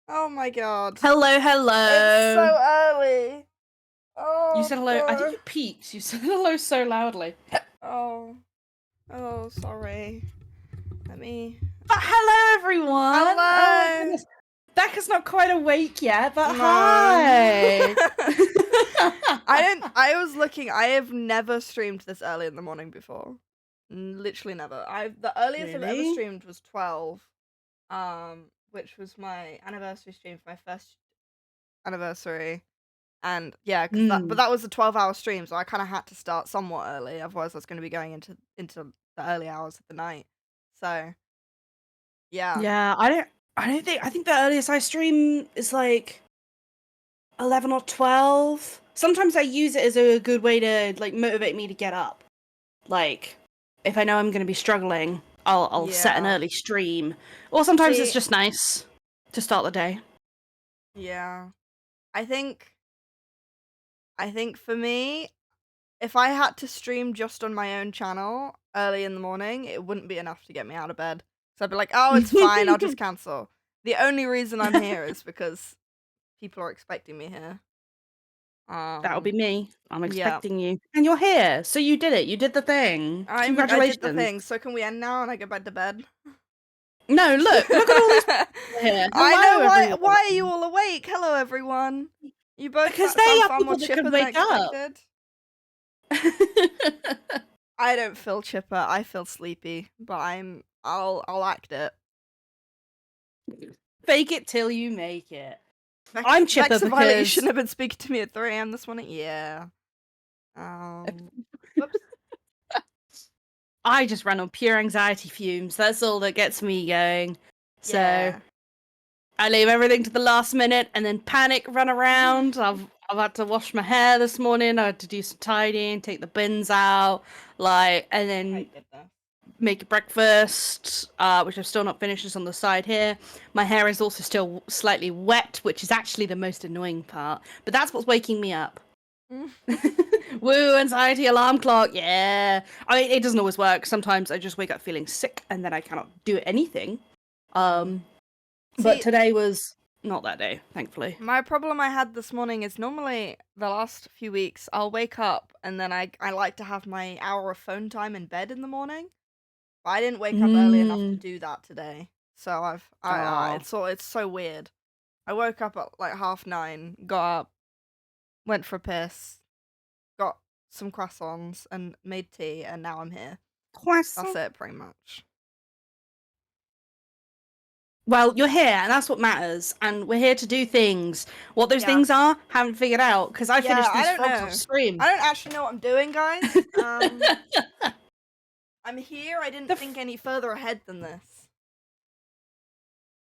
Oh my god. Hello, hello. It's so early. Oh, You said hello. I think God. you peaked. You said hello so loudly. Oh, sorry. Let me. But hello, everyone. Oh my Hello. goodness. Becca's not quite awake yet, but No. hi. I was looking. I have never streamed this early in the morning before. Literally never. The earliest I've ever Really? streamed was 12. Which was my anniversary stream for my first anniversary. And yeah, but that was a 12-hour stream, so I kind of had to start somewhat early, otherwise I was going to be going into the early hours of the night. So, yeah. Yeah, I think the earliest I stream is like 11 or 12. Sometimes I use it as a good way to like motivate me to get up. Like, if I know I'm going to be struggling, I'll set an Yeah. early stream. Or sometimes it's See, just nice to start the day. yeah. I think for me, if I had to stream just on my own channel early in the morning, it wouldn't be enough to get me out of bed. So I'd be like, oh, it's fine, I'll just cancel. The only reason I'm here is because people are expecting me here. That'll be me. I'm Yeah. expecting you. And you're here. So you did it. You did the thing. I did the Congratulations. thing, so can we end now and I go back to bed? No, look at all these people here. I Hello, know, everyone. why are you all awake? Hello, everyone. You both Because they sound are far more people that chipper could than I wake up. expected. I don't feel chipper, I feel sleepy, but I'll act it. Fake it till you make it. I'm chipper BecksaViolet, you because shouldn't have been speaking to me at 3 AM this morning. Yeah. Whoops. I just run on pure anxiety fumes. That's all that gets me going. So Yeah. I leave everything to the last minute and then panic, run around. I've had to wash my hair this morning. I had to do some tidying, take the bins out, and then make breakfast, which I've still not finished. Is on the side here. My hair is also still slightly wet, which is actually the most annoying part. But that's what's waking me up. Woo, anxiety alarm clock, yeah. I mean, it doesn't always work. Sometimes I just wake up feeling sick and then I cannot do anything. But today was not that day, thankfully. My problem I had this morning is normally the last few weeks I'll wake up and then I like to have my hour of phone time in bed in the morning. But I didn't wake up early enough to do that today. So it's so weird. I woke up at like 9:30, got up, went for a piss, got some croissants and made tea, and now I'm here. Croissant. That's it, pretty much. Well, you're here, and that's what matters. And we're here to do things. What those things are, haven't figured out, because I finished these frogs off stream. I don't actually know what I'm doing, guys. I'm here. I didn't think any further ahead than this.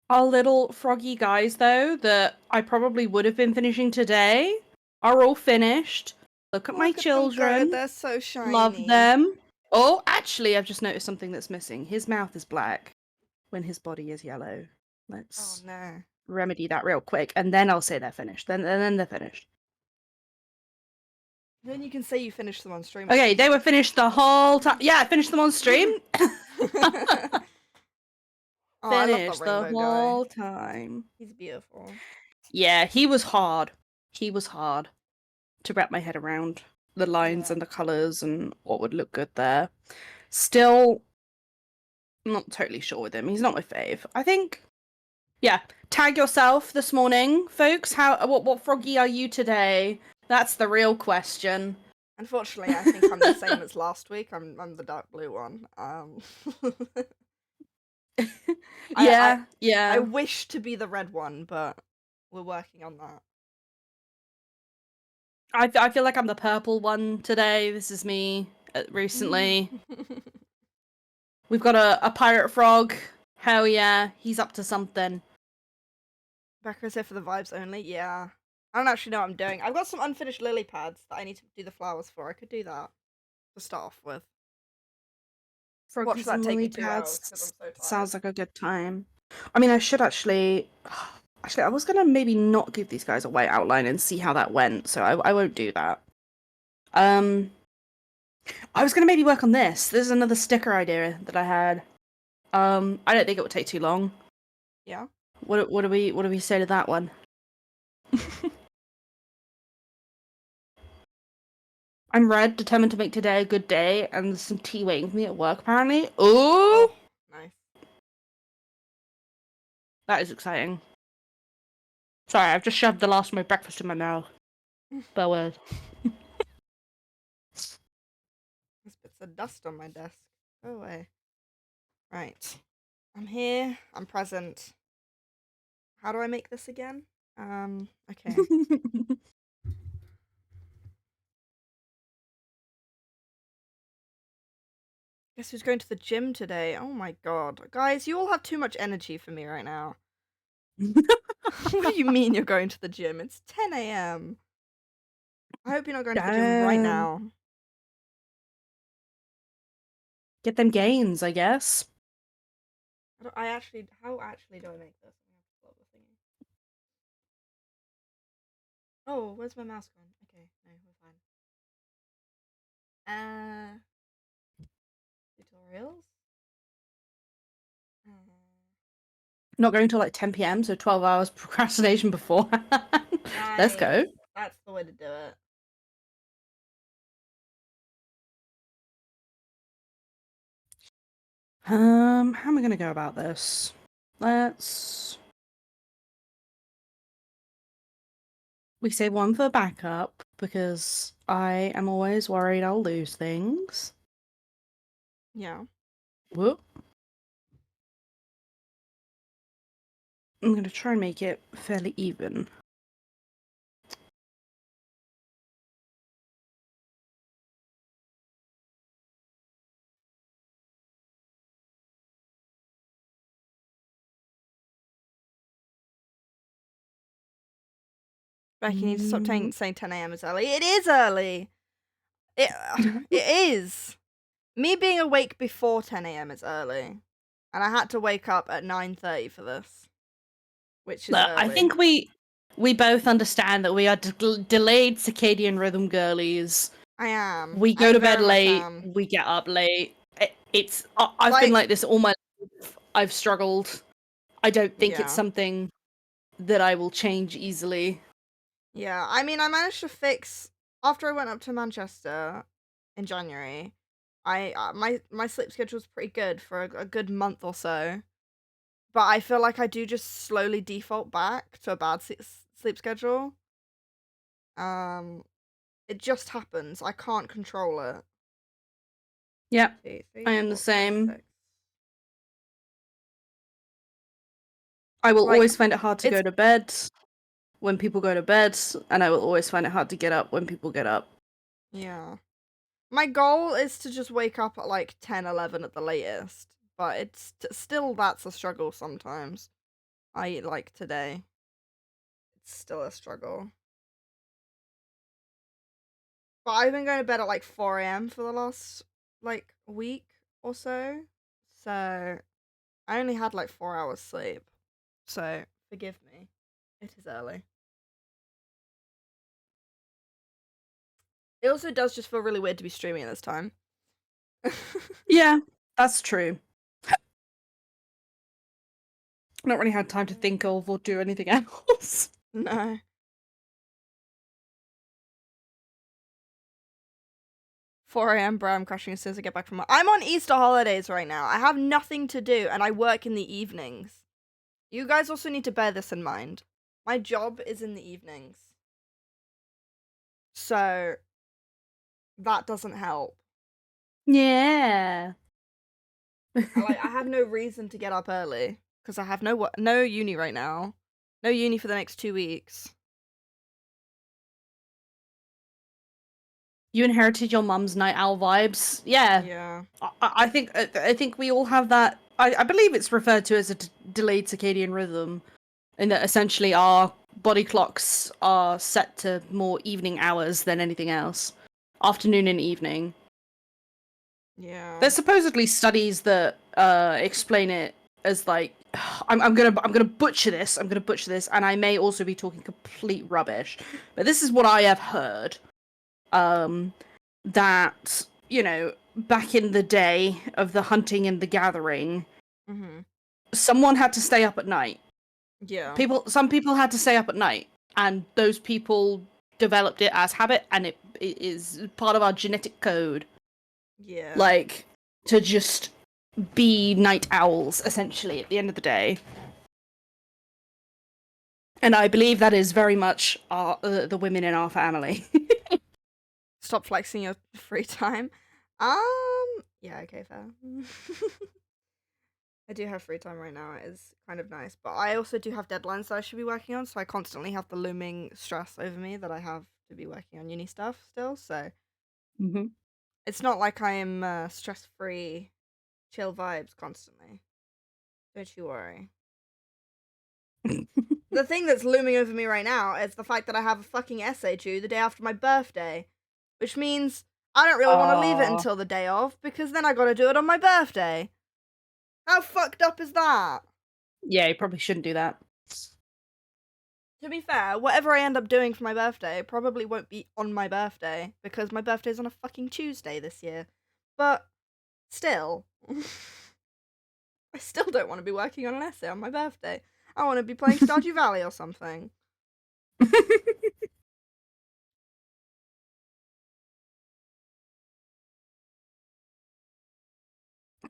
Our little froggy guys, though, that I probably would have been finishing today, are all finished. Look at my children. They're so shiny. Love them. Oh, actually, I've just noticed something that's missing. His mouth is black when his body is yellow. Let's remedy that real quick, and then I'll say they're finished. Then they're finished. Then you can say you finished them on stream. Okay, they were finished the whole time. Yeah, I finished them on stream. Finished the whole time. He's beautiful. Yeah, he was hard. He was hard to wrap my head around the lines and the colours and what would look good there. Still not totally sure with him. He's not my fave. I think, yeah, tag yourself this morning, folks. What froggy are you today? That's the real question. Unfortunately, I think I'm the same as last week. I'm the dark blue one. Yeah. I wish to be the red one, but we're working on that. I feel like I'm the purple one today. This is me recently. We've got a pirate frog. Hell yeah, he's up to something. Becca's here for the vibes only. Yeah. I don't actually know what I'm doing. I've got some unfinished lily pads that I need to do the flowers for. I could do that to start off with. What should that take me 2 hours? 'Cause I'm so tired. Sounds like a good time. I mean, I should actually... Actually, I was going to maybe not give these guys a white outline and see how that went, so I won't do that. I was going to maybe work on this. This is another sticker idea that I had. I don't think it would take too long. Yeah? What do we say to that one? I'm red, determined to make today a good day, and there's some tea waiting for me at work, apparently. Ooh! Oh, nice. That is exciting. Sorry, I've just shoved the last of my breakfast in my mouth. Bear with. There's bits of dust on my desk. Go away. Right. I'm here. I'm present. How do I make this again? Okay. Guess who's going to the gym today? Oh my god. Guys, you all have too much energy for me right now. What do you mean you're going to the gym? It's 10 a.m. I hope you're not going to the gym right now. Get them gains, I guess. How actually do I make this? I'm gonna have to pull up the thingy. Oh, where's my mouse gone? Okay, no, we're fine. Tutorials? Not going till like 10 p.m, so 12 hours procrastination beforehand. Let's go. That's the way to do it. How am I gonna go about this? We save one for backup, because I am always worried I'll lose things. Yeah. Whoop. I'm gonna try and make it fairly even. Becky, you need to stop saying 10 a.m. is early. It is early! It is! Me being awake before 10 a.m. is early. And I had to wake up at 9:30 for this. Which is early. I think we both understand that we are delayed circadian rhythm girlies. I am. We go to bed late, we get up late. I've been like this all my life. I've struggled. I don't think it's something that I will change easily. Yeah, I mean, I managed to fix after I went up to Manchester in January. My sleep schedule was pretty good for a good month or so, but I feel like I do just slowly default back to a bad sleep schedule. It just happens. I can't control it. Yep, 2, 3, I am 4, the 5, same. 6. I will Like, always find it hard to go to bed when people go to bed, and I will always find it hard to get up when people get up. Yeah. My goal is to just wake up at like 10, 11 at the latest, but it's still that's a struggle sometimes. Like today. It's still a struggle. But I've been going to bed at like 4 a.m. for the last like week or so. So I only had like 4 hours sleep. So forgive me. It is early. It also does just feel really weird to be streaming at this time. Yeah, that's true. Not really had time to think of or do anything else. No. "4 a.m. bro, I'm crashing as soon as I get back from I'm on Easter holidays right now. I have nothing to do and I work in the evenings. You guys also need to bear this in mind. My job is in the evenings. So that doesn't help. Yeah. I have no reason to get up early because I have no uni right now. No uni for the next 2 weeks. You inherited your mum's night owl vibes. Yeah. Yeah. I think we all have that. I believe it's referred to as a delayed circadian rhythm, in that essentially our body clocks are set to more evening hours than anything else, afternoon and evening. Yeah. There's supposedly studies that explain it as like I'm gonna butcher this. I'm gonna butcher this, and I may also be talking complete rubbish, but this is what I have heard. That, you know, back in the day of the hunting and the gathering, someone had to stay up at night. Yeah. Some people had to stay up at night, and those people developed it as habit, and it is part of our genetic code. Yeah. Like, to just be night owls, essentially, at the end of the day. And I believe that is very much the women in our family. Stop flexing your free time. Yeah, okay, fair. I do have free time right now. It is kind of nice, but I also do have deadlines that I should be working on, so I constantly have the looming stress over me that I have to be working on uni stuff still. So it's not like I am stress-free, chill vibes constantly. Don't you worry. The thing that's looming over me right now is the fact that I have a fucking essay due the day after my birthday, which means I don't really want to leave it until the day of, because then I gotta do it on my birthday. How fucked up is that? Yeah, you probably shouldn't do that. To be fair, whatever I end up doing for my birthday probably won't be on my birthday, because my birthday's on a fucking Tuesday this year. But still, I still don't want to be working on an essay on my birthday. I want to be playing Stardew Valley or something.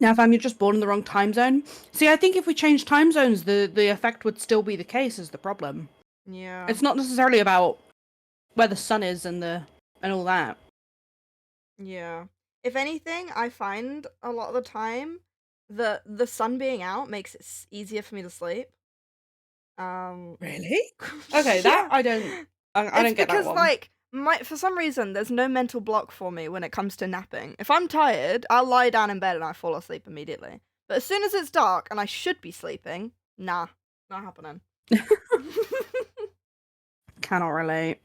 Now, fam, you're just born in the wrong time zone. See, I think if we change time zones, the effect would still be the case as the problem. Yeah. It's not necessarily about where the sun is and all that. Yeah. If anything, I find a lot of the time that the sun being out makes it easier for me to sleep. Really? Okay, that I don't get that one. It's because like for some reason there's no mental block for me when it comes to napping. If I'm tired, I'll lie down in bed and I fall asleep immediately. But as soon as it's dark and I should be sleeping, nah, not happening. Cannot relate.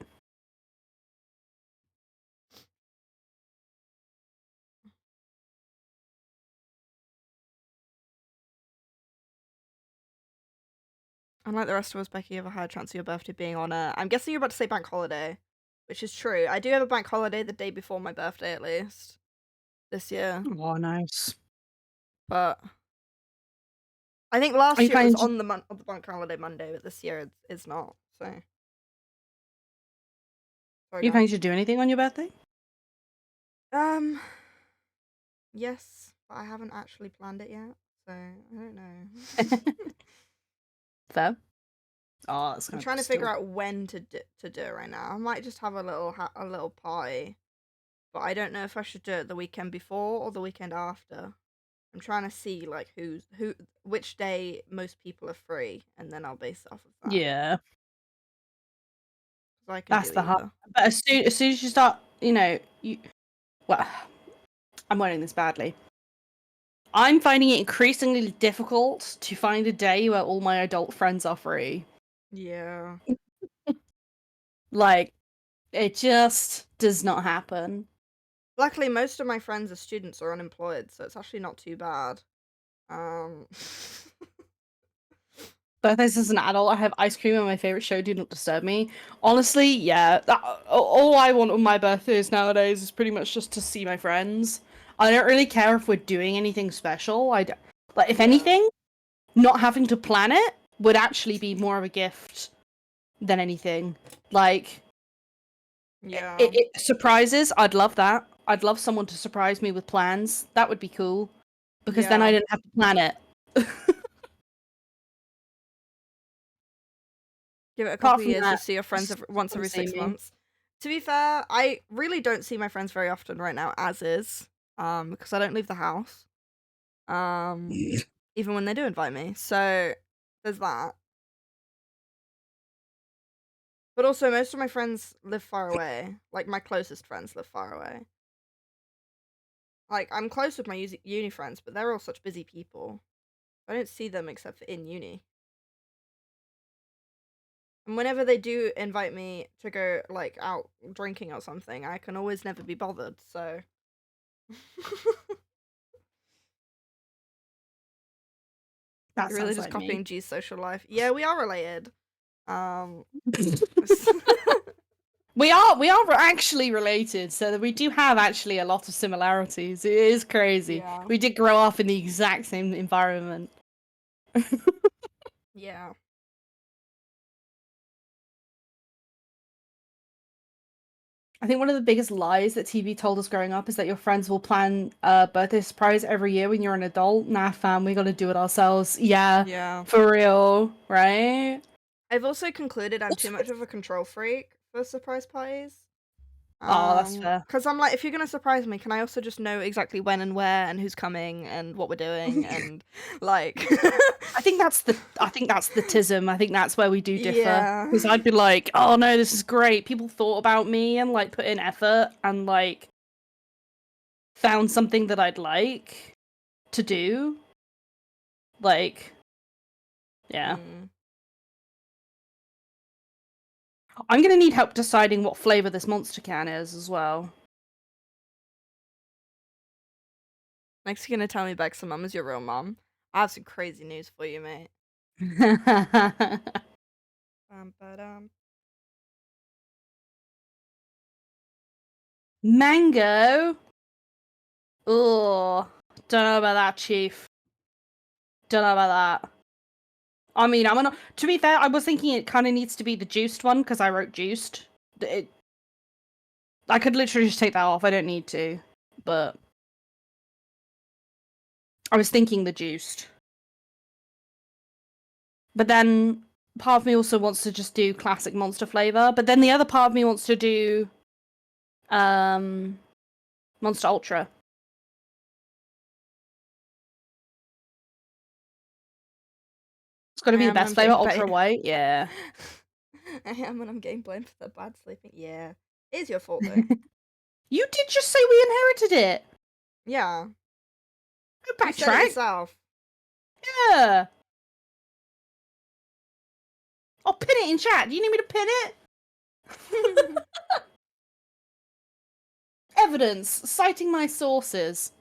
Unlike the rest of us, Becky, you ever had a chance of your birthday being on a... I'm guessing you're about to say bank holiday, which is true. I do have a bank holiday the day before my birthday, at least, this year. Oh, nice. But I think last Are you year it was planning on the bank holiday Monday, but this year it's not. So, you planning to do anything on your birthday? Yes, but I haven't actually planned it yet, so I don't know. Fair. Oh, that's I'm trying to figure out when to do it right now. I might just have a little party, but I don't know if I should do it the weekend before or the weekend after. I'm trying to see like which day most people are free, and then I'll base it off of that. Yeah. I can That's do the hard. either. But as soon as you start, well, I'm wording this badly. I'm finding it increasingly difficult to find a day where all my adult friends are free. Yeah. Like, it just does not happen. Luckily, most of my friends are students or unemployed, so it's actually not too bad. Birthdays as an adult, I have ice cream and my favorite show, Do Not Disturb Me. Honestly, yeah, all I want on my birthdays nowadays is pretty much just to see my friends. I don't really care if we're doing anything special. If anything, not having to plan it would actually be more of a gift than anything. Like, yeah, surprises, I'd love that. I'd love someone to surprise me with plans. That would be cool. Because then I didn't have to plan it. Give it a couple of years, just see your friends once every 6 months. To be fair, I really don't see my friends very often right now, as is, because I don't leave the house, even when they do invite me. So there's that. But also, most of my friends live far away. Like my closest friends live far away. Like I'm close with my uni friends, but they're all such busy people. I don't see them except for in uni. And whenever they do invite me to go, like, out drinking or something, I can always never be bothered, so... That You're really sounds just like copying me. G's social life. Yeah, we are related. We are actually related, so we do have actually a lot of similarities. It is crazy. Yeah. We did grow up in the exact same environment. Yeah. I think one of the biggest lies that TV told us growing up is that your friends will plan a birthday surprise every year when you're an adult. Nah, fam, we gotta do it ourselves. Yeah, Yeah. for real, right? I've also concluded I'm too Also, much of a control freak for surprise parties. oh, that's fair. Because I'm like, if you're gonna surprise me, can I also just know exactly when and where and who's coming and what we're doing and like I think that's the tism. I think that's where we do differ. yeah. Because I'd be like, oh no, this is great. People thought about me and like put in effort and like found something that I'd like to do. Like, yeah. Mm. I'm gonna need help deciding what flavor this monster can is as well. Next, you're gonna tell me Beck's mum is your real mum. I have some crazy news for you, mate. Ba-dum. Mango. Oh, don't know about that, Chief. Don't know about that. I mean, I'm gonna. To be fair, I was thinking it kind of needs to be the juiced one because I wrote juiced. I could literally just take that off. I don't need to, but I was thinking the juiced. But then part of me also wants to just do classic monster flavor. But then the other part of me wants to do Monster Ultra. It's got to I be the am when best I'm flavor, getting ultra blamed. white. Yeah. I am when I'm getting blamed for the bad sleeping. Yeah. It is your fault though. You did just say we inherited it. Yeah. Go You said it backtrack. yourself. Yeah. I'll pin it in chat. Do you need me to pin it? Evidence, citing my sources.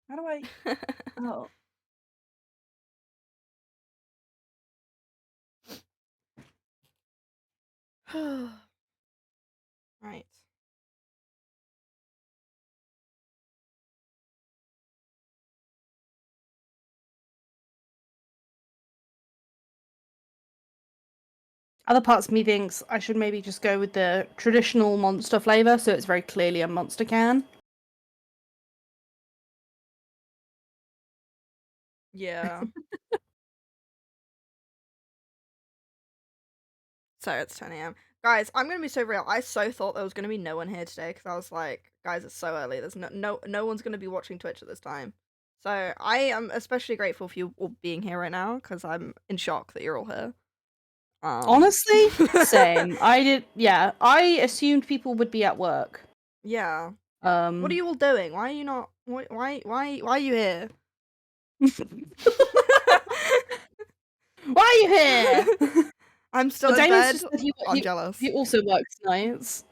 How do I? Oh. Right. Other parts of me thinks I should maybe just go with the traditional monster flavor, so it's very clearly a monster can. Yeah. So it's 10 a.m. Guys, I'm gonna be so real. I so thought there was gonna be no one here today because I was like, guys, it's so early. There's no one's gonna be watching Twitch at this time. So I am especially grateful for you all being here right now because I'm in shock that you're all here. Honestly, same. Yeah, I assumed people would be at work. Yeah. What are Um, you all doing? Why are you not? Why are you here? why are you here? I'm still Well, in Damon's bed. just said I'm jealous. he also works nights.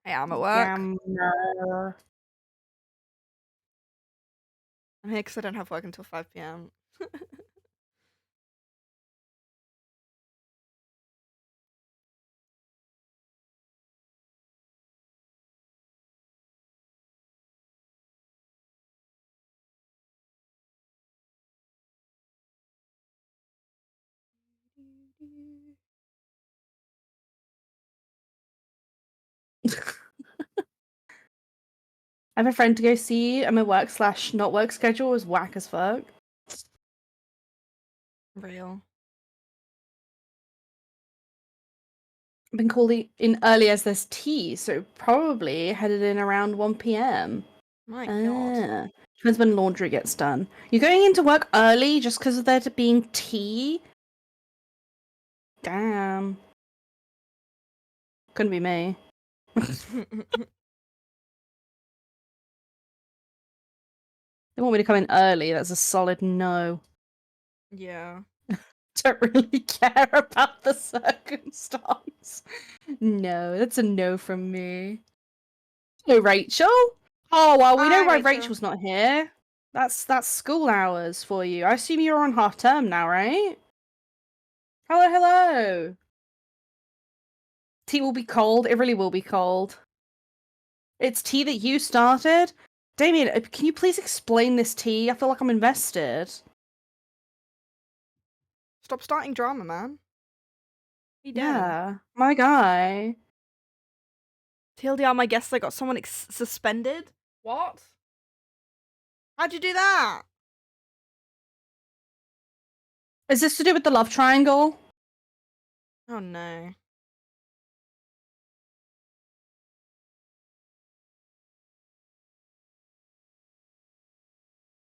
I am at work. Gammer. I'm here because I don't have work until 5 p.m. I have a friend to go see, and my work slash not work schedule was whack as fuck. Real. I've been called in early as there's tea, so probably headed in around 1 p.m. My God. Ah, depends when laundry gets done. You're going into work early just because of there being tea? Damn. Couldn't be me. They want me to come in early, that's a solid no. Yeah. Don't really care about the circumstance. No, that's a no from me. Hello, Rachel. Oh well, we know Hi, why Rachel. Rachel's not here. That's school hours for you. I assume you're on half term now, right? Hello, hello. Tea will be cold. It really will be cold. It's tea that you started. Damien, can you please explain this tea? I feel like I'm invested. Stop starting drama, man. What are you doing? Yeah, my guy. TLDR, my guess, I got someone suspended. What? How'd you do that? Is this to do with the love triangle? Oh no.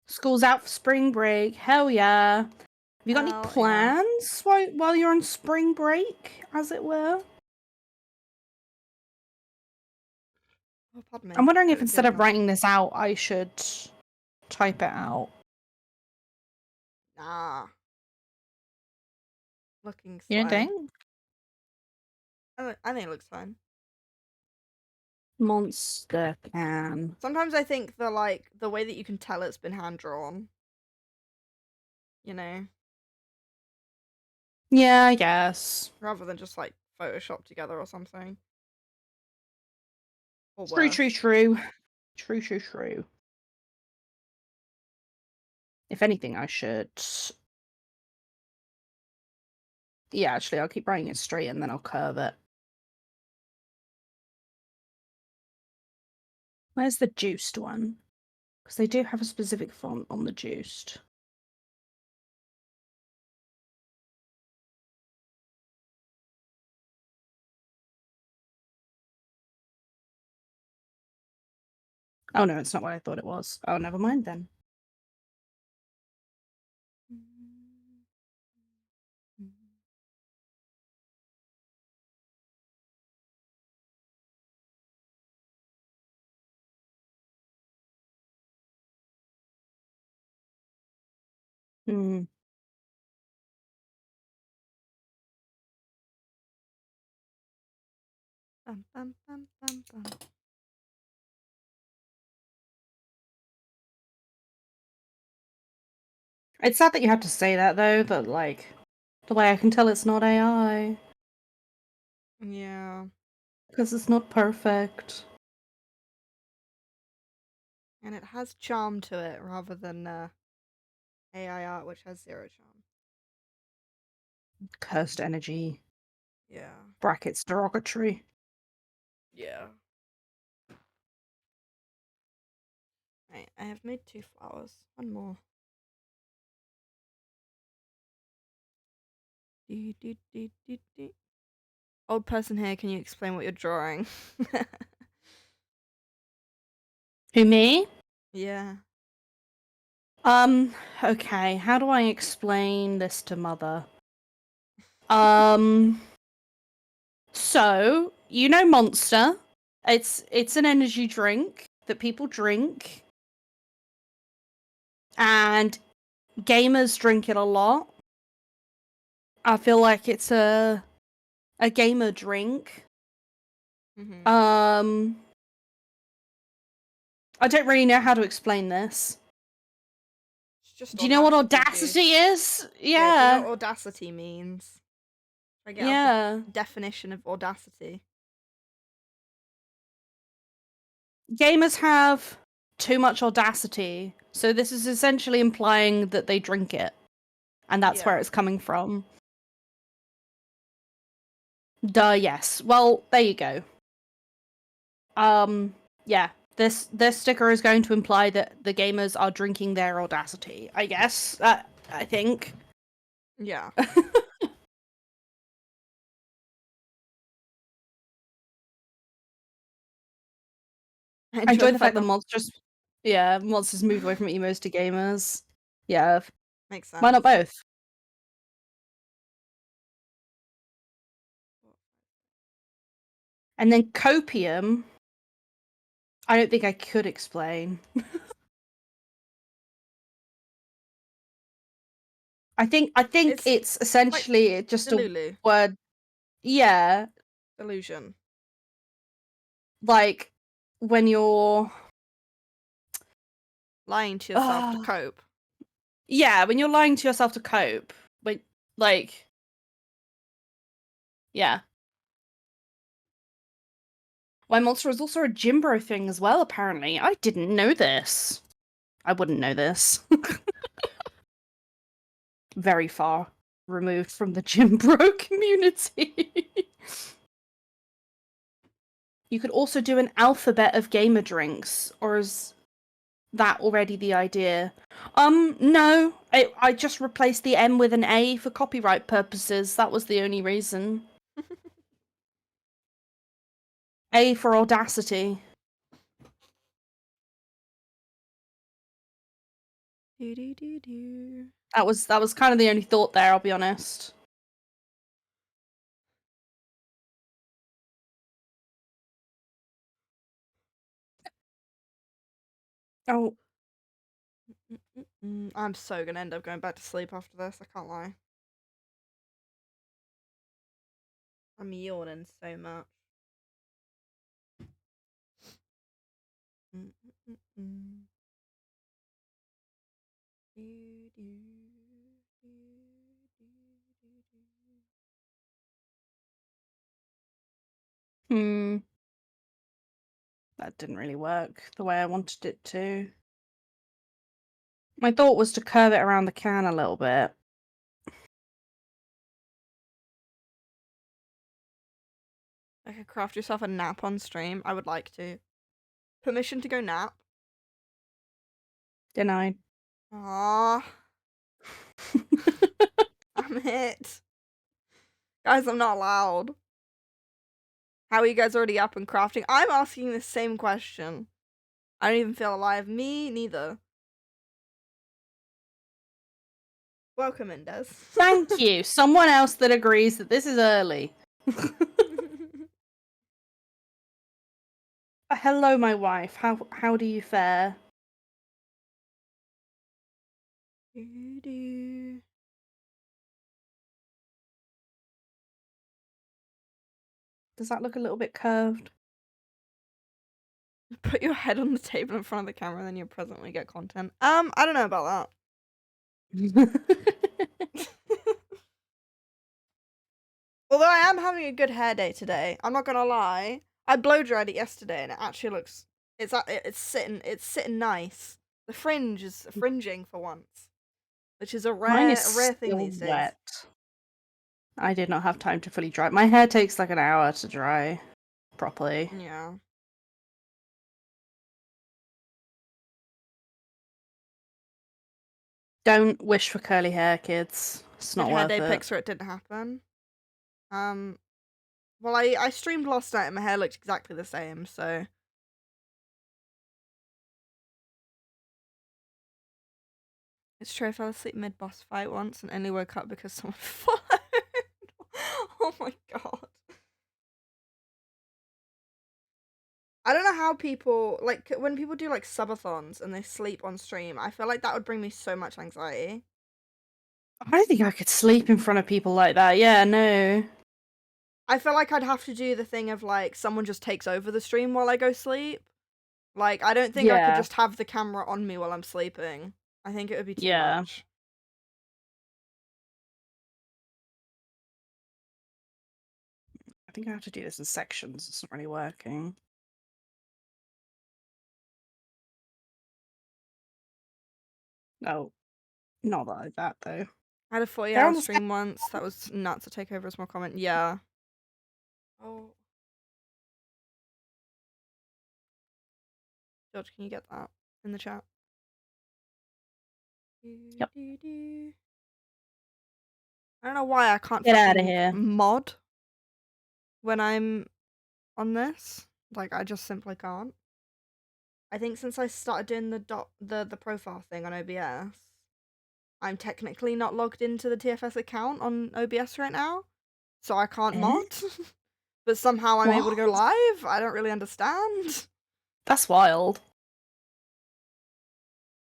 School's out for spring break. Hell yeah. Have you got any Hell yeah. plans while you're on spring break, as it were? Oh, pardon me. I'm wondering if It instead appears of now. writing this out, I should type it out. Nah. Looking You don't slow. think? I think it looks fine. Monster can. Sometimes I think the way that you can tell it's been hand drawn. You know, Yeah, I guess. rather than just like Photoshop together or something. Or True, worse. true, true. True, true, true. If anything, I should. Yeah, actually, I'll keep writing it straight and then I'll curve it. Where's the juiced one? Because they do have a specific font on the juiced. Oh no, it's not what I thought it was. Oh, never mind then. Hmm. Bum, bum, bum, bum, bum. It's sad that you have to say that though, but like the way I can tell it's not AI. Yeah. Because it's not perfect. And it has charm to it rather than AI art, which has zero charm. Cursed energy. Yeah. Brackets derogatory. Yeah. Right, I have made 2 flowers. One more. Dee, dee, dee, dee, dee. Old person here, can you explain what you're drawing? Who, me? Yeah. Okay, how do I explain this to Mother? Um, so, you know Monster? It's an energy drink that people drink. And gamers drink it a lot. I feel like it's a gamer drink. Mm-hmm. I don't really know how to explain this. It's just Do you know what audacity audacity juice. is? Yeah, do you know Yeah. what audacity means? I get out the Yeah. definition of audacity. Gamers have too much audacity. So this is essentially implying that they drink it. And that's where Yeah. it's coming from. Duh, yes. Well, there you go. Yeah. This sticker is going to imply that the gamers are drinking their audacity, I guess. I think. Yeah. I enjoy the fact fact that that monsters moved away from emos to gamers. Yeah. makes Why not sense. both? And then copium, I don't think I could explain. I think it's Like essentially just a Delulu. word. Yeah, Delusion. like when you're Lying to yourself to cope. yeah, when you're lying to yourself to cope. But like yeah. My monster is also a Jimbro thing as well, apparently. I didn't know this. I wouldn't know this. Very far removed from the Jimbro community. You could also do an alphabet of gamer drinks, or is that already the idea? No. I just replaced the M with an A for copyright purposes. That was the only reason. A for audacity. That was kind of the only thought there, I'll be honest. Oh. I'm so gonna end up going back to sleep after this, I can't lie. I'm yawning so much. That didn't really work the way I wanted it to. My thought was to curve it around the can a little bit. I could craft yourself a nap on stream. I would like to. Permission to go nap? Denied. Aww. Damn it. Guys, I'm not allowed. How are you guys already up and crafting? I'm asking the same question. I don't even feel alive. Me neither. Welcome, Indes. Thank you. Someone else that agrees that this is early. Hello, my wife. How do you fare? Does that look a little bit curved? Put your head on the table in front of the camera and then you'll presently get content. I don't know about that. Although I am having a good hair day today. I'm not gonna lie. I blow dried it yesterday and it actually looks it's sitting nice. The fringe is fringing for once. Which is a Mine rare is thing still these days. wet. I did not have time to fully dry. My hair takes like an hour to dry properly. Yeah. Don't wish for curly hair, kids. It's not Did hair worth day it. pics where it didn't happen. Well, I streamed last night and my hair looked exactly the same, so. It's true, I fell asleep mid-boss fight once and only woke up because someone followed. Oh my god. I don't know how people, like, when people do, like, subathons and they sleep on stream, I feel like that would bring me so much anxiety. I don't think I could sleep in front of people like that. Yeah, no. I feel like I'd have to do the thing of, like, someone just takes over the stream while I go sleep. Like, I don't think I could just have the camera on me while I'm sleeping. I think it would be too much. I think I have to do this in sections. It's not really working. No, not like that though. I had a 40-hour stream once. That was nuts to take over a small comment. Yeah. Oh. George, can you get that in the chat? Yep. I don't know why I can't Get out of here. mod when I'm on this. Like, I just simply can't. I think since I started doing the profile thing on OBS, I'm technically not logged into the TFS account on OBS right now, so I can't mod. But somehow I'm able to go live. I don't really understand. That's wild.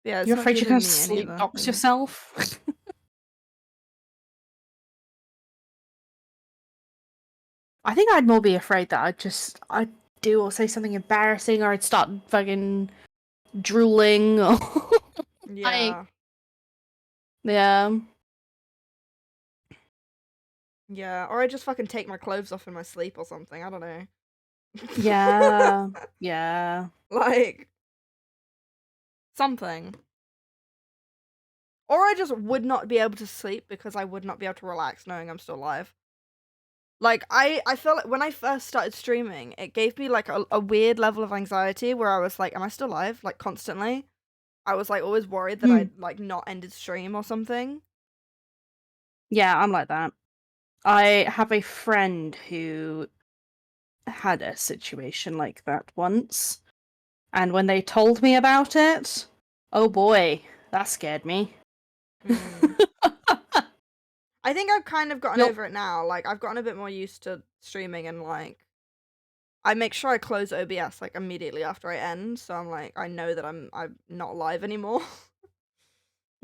Yeah, it's You're not afraid you're giving going to me any sleep of the dox things. yourself? I think I'd more be afraid that I'd do or say something embarrassing, or I'd start fucking drooling, or Yeah. Yeah. Yeah, or I just fucking take my clothes off in my sleep or something. I don't know. Yeah. Yeah. Like, something. Or I just would not be able to sleep because I would not be able to relax knowing I'm still alive. Like, I feel like when I first started streaming, it gave me, like, a weird level of anxiety where I was like, am I still alive? Like, constantly. I was, like, always worried that Mm. I'd, like, not ended stream or something. Yeah, I'm like that. I have a friend who had a situation like that once, and when they told me about it, oh boy, that scared me. Mm. I think I've kind of gotten You'll over it now. Like, I've gotten a bit more used to streaming and, like, I make sure I close OBS, like, immediately after I end, so I'm like, I know that I'm not live anymore.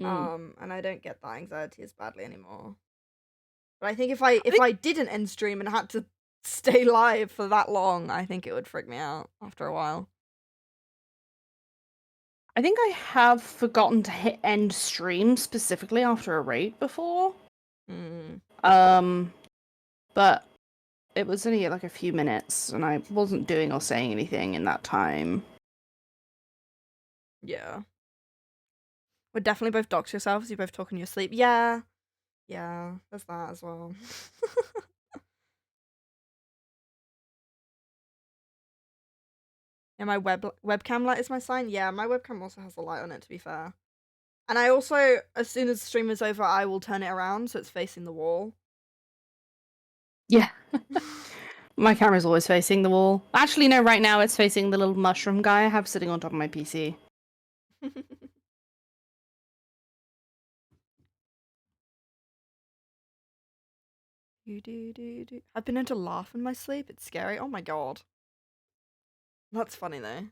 Mm. And I don't get that anxiety as badly anymore. But I think I if think I didn't end stream and had to stay live for that long, I think it would freak me out after a while. I think I have forgotten to hit end stream specifically after a raid before. Mm, Um, but it was only like a few minutes, and I wasn't doing or saying anything in that time. yeah. Would definitely both dox yourselves, you both talk in your sleep. Yeah. Yeah, there's that as well. Yeah, my webcam light is my sign. Yeah, my webcam also has a light on it, to be fair. And I also, as soon as the stream is over, I will turn it around so it's facing the wall. Yeah. My camera's always facing the wall. Actually, no, right now it's facing the little mushroom guy I have sitting on top of my PC. I've been known to laugh in my sleep. It's scary. Oh my god. That's funny though.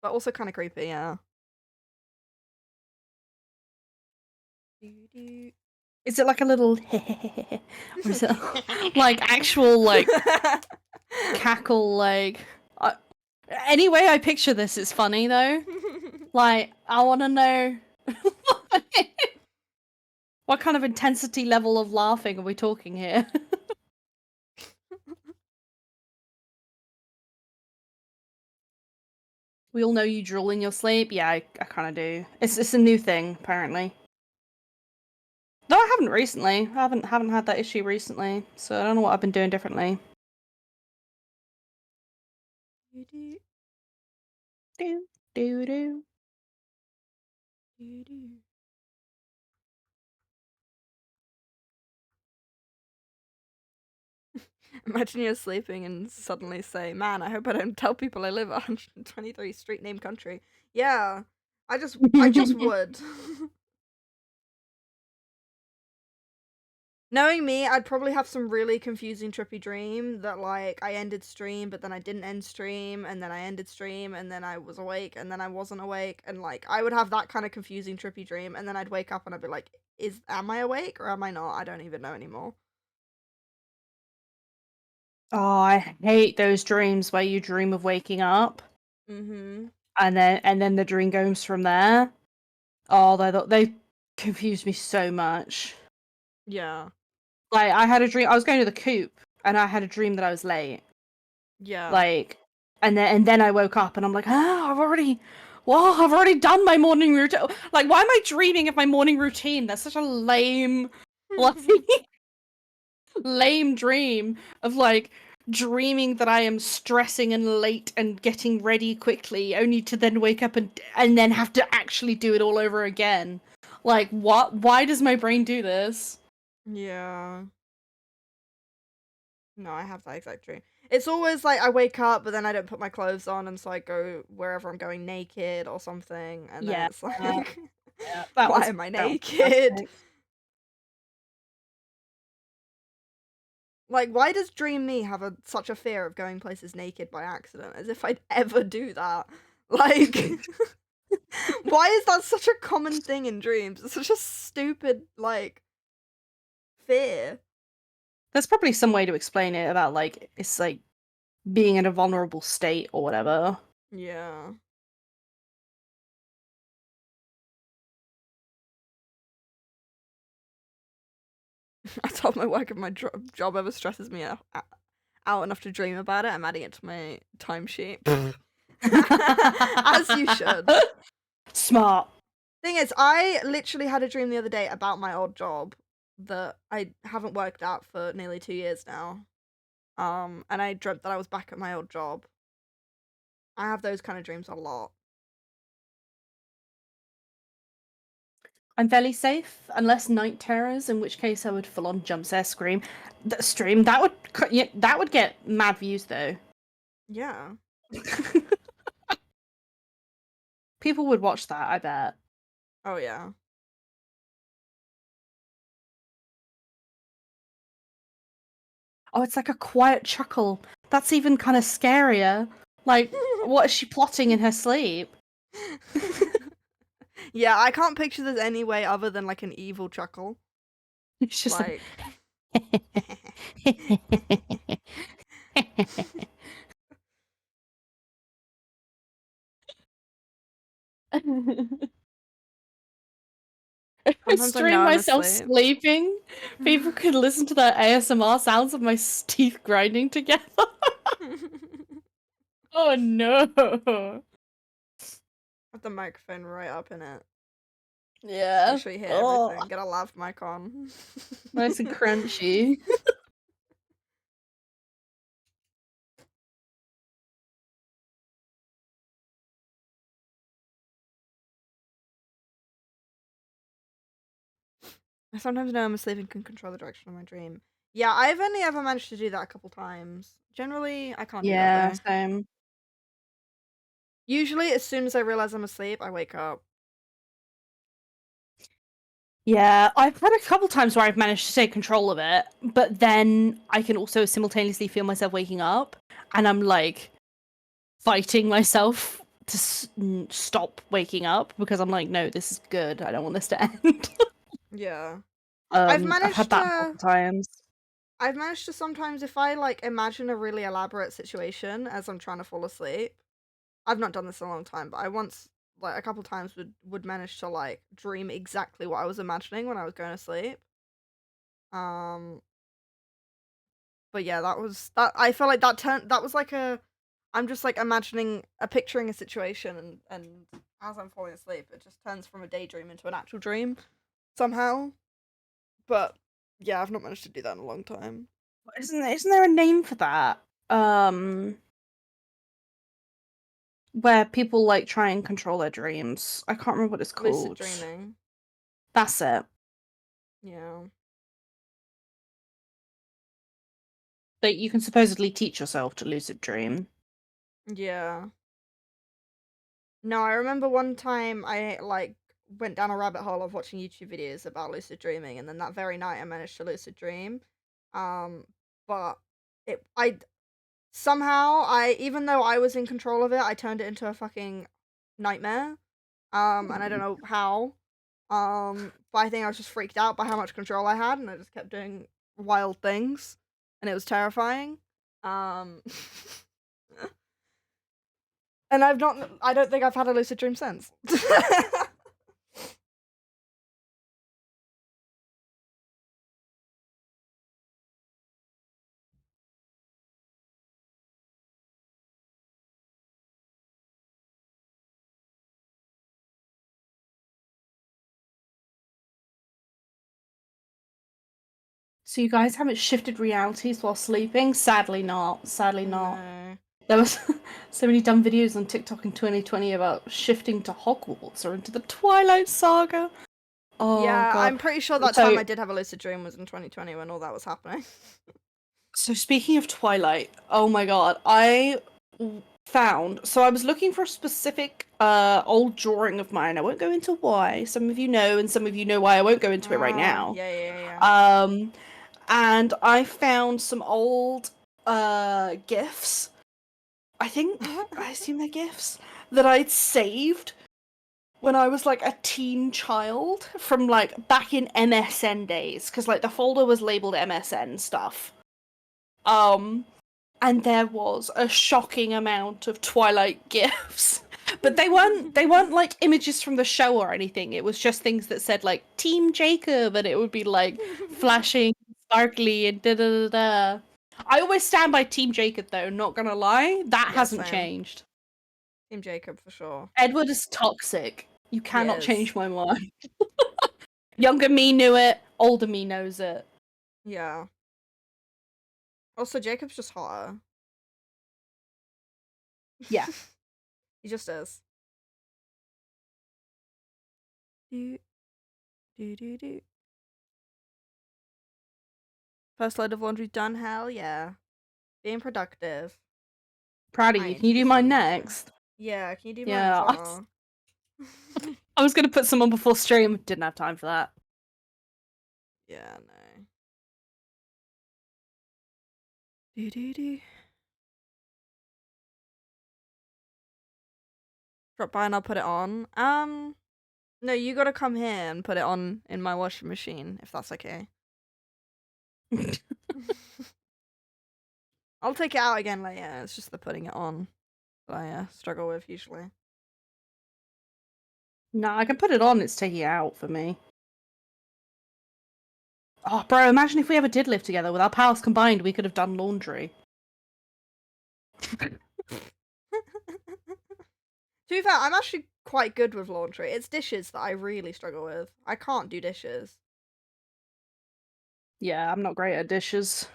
But also kind of creepy, yeah. Is it like a little or is it like actual like cackle like anyway I picture this it's funny though. Like I want to know what kind of intensity level of laughing are we talking here? We all know you drool in your sleep. Yeah, I kind of do. It's a new thing apparently. No, I haven't recently. I haven't had that issue recently, so I don't know what I've been doing differently. Do do do. Imagine you're sleeping and suddenly say, "Man, I hope I don't tell people I live 123 street name country." Yeah, I just would. Knowing me, I'd probably have some really confusing trippy dream that like I ended stream, but then I didn't end stream, and then I ended stream, and then I was awake, and then I wasn't awake, and like I would have that kind of confusing trippy dream, and then I'd wake up and I'd be like, am I awake or am I not? I don't even know anymore. Oh, I hate those dreams where you dream of waking up Mm-hmm. and then the dream goes from there. Oh, they confused me so much. Yeah. Like I had a dream I was going to the coop and I had a dream that I was late. Yeah. Like and then I woke up and I'm like, "Ah, I've already done my morning routine." Like why am I dreaming of my morning routine? That's such a lame like lame dream of like dreaming that I am stressing and late and getting ready quickly only to then wake up and then have to actually do it all over again. Like what? Why does my brain do this? Yeah. No, I have that exact dream. It's always like I wake up, but then I don't put my clothes on, and so I go wherever I'm going naked or something, and then Yeah. it's like, Yeah. why am I That one's naked? classic. Like, why does Dream Me have such a fear of going places naked by accident? As if I'd ever do that. Like, why is that such a common thing in dreams? It's such a stupid, like, fear. There's probably some way to explain it about like it's like being in a vulnerable state or whatever. Yeah. I told my work if my job ever stresses me out enough to dream about it, I'm adding it to my timesheet. As you should. Smart. Thing is, I literally had a dream the other day about my old job that I haven't worked at for nearly 2 years now. And I dreamt that I was back at my old job. I have those kind of dreams a lot. I'm fairly safe, unless night terrors, in which case I would full on jump scare scream. Stream that would get mad views though. Yeah. People would watch that, I bet. Oh yeah. Oh, it's like a quiet chuckle. That's even kind of scarier. Like, what is she plotting in her sleep? Yeah, I can't picture this any way other than like an evil chuckle. It's just Like If I sometimes I know stream I'm myself asleep. sleeping, people could listen to the ASMR sounds of my teeth grinding together. Oh no! Have the microphone right up in it. Yeah. Make sure you hear Oh, everything. Get a lav mic on. nice and crunchy. I sometimes know I'm asleep and can control the direction of my dream. Yeah, I've only ever managed to do that a couple times. Generally, I can't do that Yeah, though. same. Usually, as soon as I realize I'm asleep, I wake up. Yeah, I've had a couple times where I've managed to take control of it, but then I can also simultaneously feel myself waking up, and I'm like fighting myself to stop waking up because I'm like, no, this is good. I don't want this to end. Yeah. I've had that a couple times. I've managed to sometimes, if I like imagine a really elaborate situation as I'm trying to fall asleep. I've not done this in a long time, but I once, like a couple times, would manage to like dream exactly what I was imagining when I was going to sleep. Um, but yeah, that was that. I feel like that was like a. I'm just like picturing a situation, and as I'm falling asleep, it just turns from a daydream into an actual dream somehow. But yeah, I've not managed to do that in a long time. Isn't there a name for that? Where people like try and control their dreams. I can't remember what it's Lucid called. dreaming. That's it. Yeah. That you can supposedly teach yourself to lucid dream. Yeah. No, I remember one time I like went down a rabbit hole of watching YouTube videos about lucid dreaming, and then that very night I managed to lucid dream. Um, but I somehow I even though I was in control of it, I turned it into a fucking nightmare. And I don't know how. But I think I was just freaked out by how much control I had, and I just kept doing wild things, and it was terrifying. Um. And I don't think I've had a lucid dream since. So you guys haven't shifted realities while sleeping? Sadly not. Sadly not. No. There was so many dumb videos on TikTok in 2020 about shifting to Hogwarts or into the Twilight Saga. Oh Yeah, god. I'm pretty sure that time I did have a lucid dream was in 2020 when all that was happening. So speaking of Twilight, oh my god, I found, so I was looking for a specific old drawing of mine. I won't go into why. Some of you know, and some of you know why I won't go into it right now. Yeah. And I found some old gifs. I think I assume they're gifs that I'd saved when I was like a teen child from like back in MSN days, because like the folder was labeled MSN stuff. And there was a shocking amount of Twilight gifs. But they weren't like images from the show or anything. It was just things that said like Team Jacob, and it would be like flashing, sparkly, and da da da da. I always stand by Team Jacob, though, not gonna lie. That Yeah, hasn't same. changed. Team Jacob for sure. Edward is toxic. You He cannot is. change my mind. Younger me knew it, older me knows it. Yeah. Also, Jacob's just hotter. Yeah. He just is. Do, do. First load of laundry done, hell yeah. Being productive. Proud of I you. need Can to you do do some mine laundry. next? Yeah, can you do mine as Yeah. well? I was gonna put some on before stream, didn't have time for that. Yeah, no. Do. Drop by and I'll put it on. No, you gotta come here and put it on in my washing machine, if that's okay. I'll take it out again later. It's just the putting it on that I struggle with usually. No, I can put it on, it's taking it out for me. Oh, bro, imagine if we ever did live together. With our powers combined, we could have done laundry. To be fair, I'm actually quite good with laundry. It's dishes that I really struggle with. I can't do dishes. Yeah, I'm not great at dishes.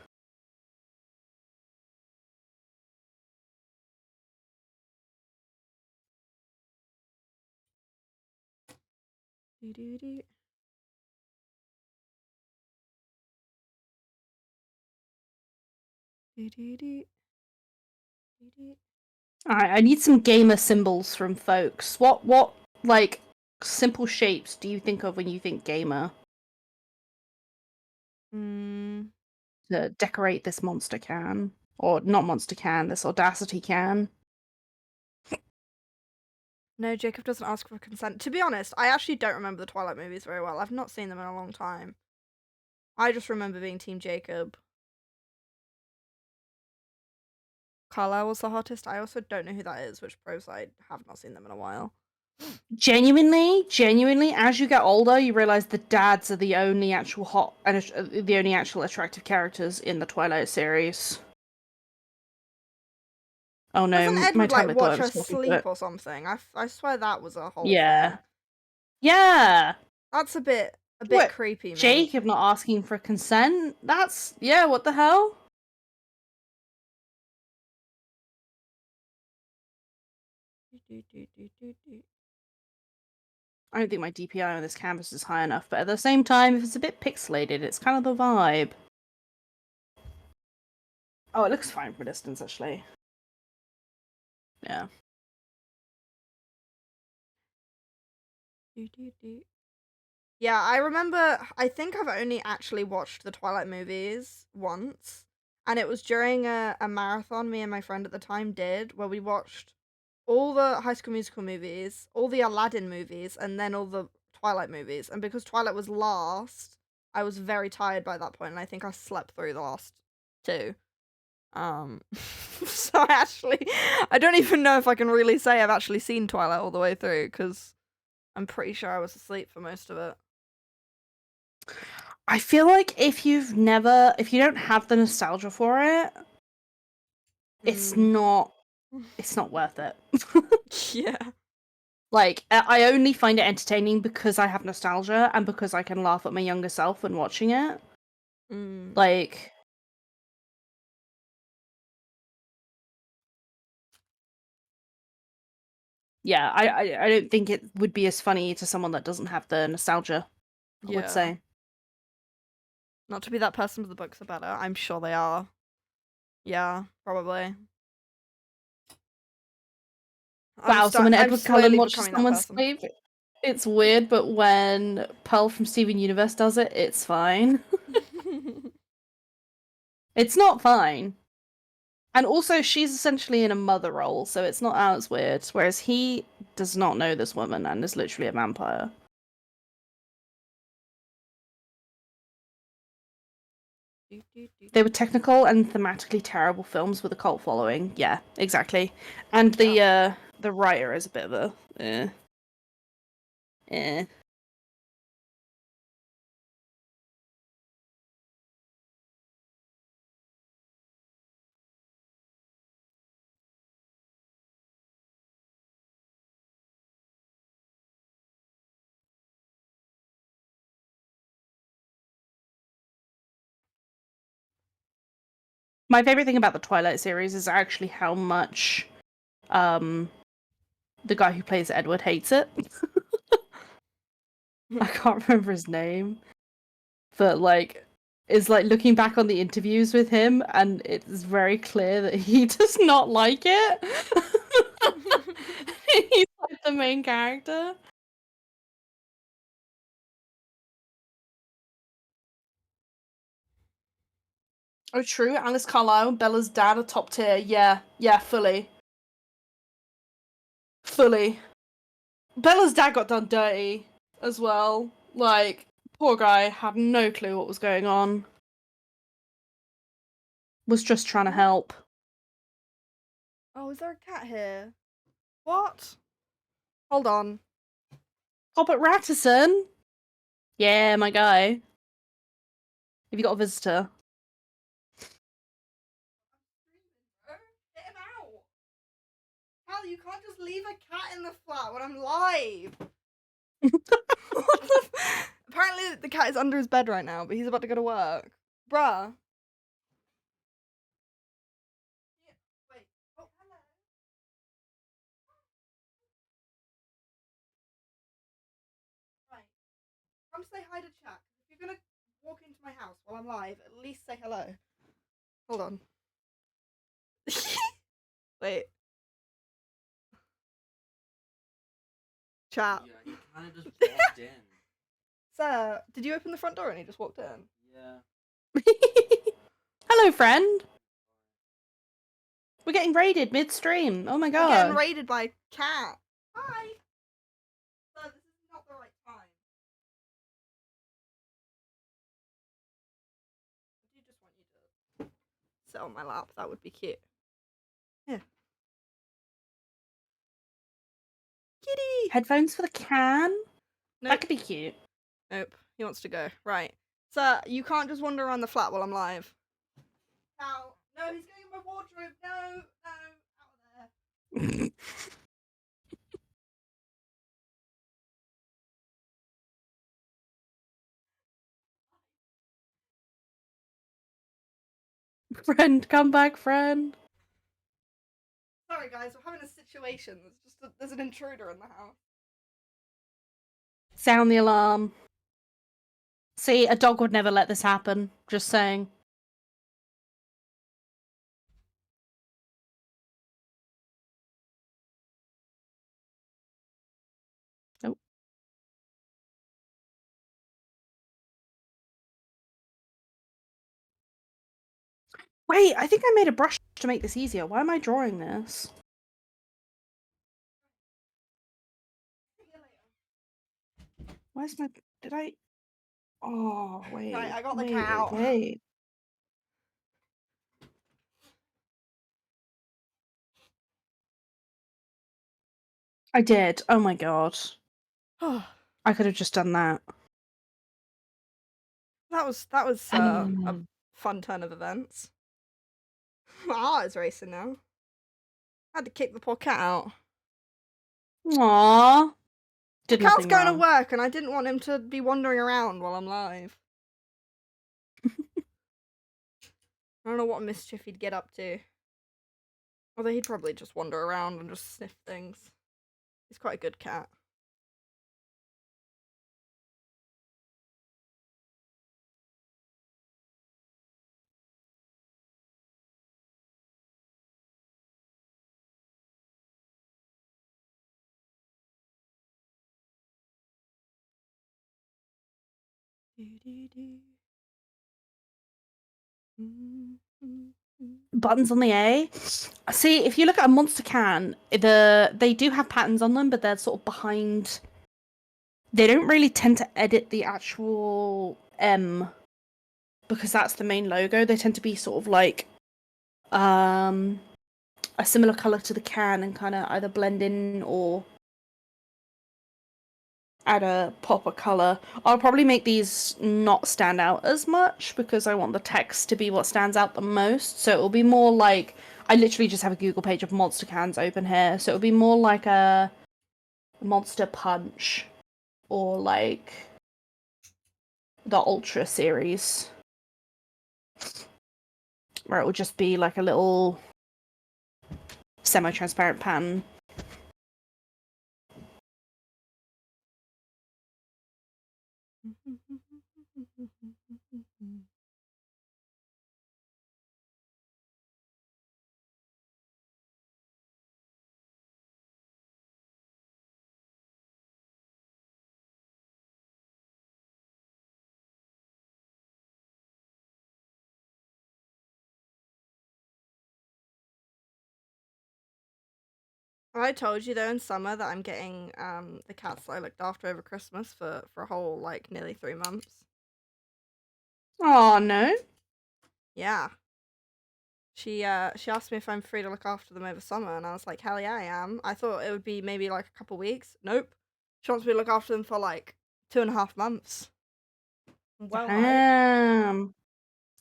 Do. Do. Alright, I need some gamer symbols from folks. What, like, simple shapes do you think of when you think gamer? Mm. To decorate this monster can. Or not monster can, this audacity can. No, Jacob doesn't ask for consent. To be honest, I actually don't remember the Twilight movies very well. I've not seen them in a long time. I just remember being Team Jacob. Carlisle was the hottest. I also don't know who that is, which proves I have not seen them in a while. Genuinely, as you get older, you realize the dads are the only actual hot and the only actual attractive characters in the Twilight series. Oh Doesn't no, my Edward like tablet thought I watch was her talking to sleep it. or something? I swear that was a whole Yeah. thing. Yeah! That's a bit What? creepy, mate. Jacob not asking for consent? That's... yeah, what the hell? I don't think my DPI on this canvas is high enough, but at the same time, if it's a bit pixelated, it's kind of the vibe. Oh, it looks fine from a distance, actually. Yeah. Yeah, I remember. I think I've only actually watched the Twilight movies once, and it was during a marathon me and my friend at the time did, where we watched all the High School Musical movies, all the Aladdin movies, and then all the Twilight movies. And because Twilight was last, I was very tired by that point, and I think I slept through the last two. So I don't even know if I can really say I've actually seen Twilight all the way through, because I'm pretty sure I was asleep for most of it. I feel like if you don't have the nostalgia for it, it's not worth it. Yeah. Like, I only find it entertaining because I have nostalgia and because I can laugh at my younger self when watching it. Like, yeah, I don't think it would be as funny to someone that doesn't have the nostalgia, I would say. Not to be that person, but the books are better. I'm sure they are. Yeah, probably. Wow, so when I'm Edward Cullen slowly watches becoming that someone person. sleep, it's weird, but when Pearl from Steven Universe does it, it's fine. It's not fine. And also, she's essentially in a mother role, so it's not as weird. Whereas he does not know this woman and is literally a vampire. They were technical and thematically terrible films with a cult following. Yeah, exactly. And the writer is a bit of a eh. My favorite thing about the Twilight series is actually how much the guy who plays Edward hates it. I can't remember his name, but like is like looking back on the interviews with him, and it's very clear that he does not like it. He's like the main character. Oh, true. Alice Carlisle, Bella's dad, are top tier. Yeah, fully. Fully. Bella's dad got done dirty as well. Like, poor guy had no clue what was going on. Was just trying to help. Oh, is there a cat here? What? Hold on. Robert Rattison? Yeah, my guy. Have you got a visitor? Get him out! Hal, you can't just leave a cat in the flat when I'm live! What the Apparently the cat is under his bed right now, but he's about to go to work. Bruh. Wait. Oh, hello. Right. Come say hi to chat. If you're gonna walk into my house while I'm live, at least say hello. Hold on. Wait. Chat. Yeah, he kind of just walked in. Sir, did you open the front door and he just walked in? Yeah. Hello, friend. We're getting raided midstream. Oh my god. We're getting raided by a cat. Hi. Sir, this is not the right time. I do just want you to sit on my lap. That would be cute. Yeah. Kitty. Headphones for the can? Nope. That could be cute. Nope. He wants to go. Right. Sir, you can't just wander around the flat while I'm live. Ow. No, he's going in my wardrobe. No. Out of there. Friend, come back, friend. Sorry, guys. We're having a situation. There's an intruder in the house. Sound the alarm. See, a dog would never let this happen. Just saying. Oh. Wait, I think I made a brush to make this easier. Why am I drawing this? Where's my... Did I... Oh, wait. Right, I got the wait, cat out. Wait. I did. Oh my god. I could have just done that. That was a fun turn of events. My heart is racing now. I had to kick the poor cat out. Aww. The cat's going to work, and I didn't want him to be wandering around while I'm live. I don't know what mischief he'd get up to. Although he'd probably just wander around and just sniff things. He's quite a good cat. Buttons on the A. See, if you look at a monster can, they do have patterns on them, but they're sort of behind. They don't really tend to edit the actual M because that's the main logo. They tend to be sort of like a similar color to the can and kind of either blend in or add a pop of color. I'll probably make these not stand out as much because I want the text to be what stands out the most. So it'll be more like, I literally just have a Google page of monster cans open here. So it'll be more like a Monster Punch or like the Ultra series. where it will just be like a little semi-transparent pattern. I told you though in summer that I'm getting the cats that I looked after over Christmas for a whole like nearly 3 months. Oh no. Yeah. She asked me if I'm free to look after them over summer, and I was like, hell yeah, I am. I thought it would be maybe like a couple weeks. Nope. She wants me to look after them for like 2.5 months. Well, Damn.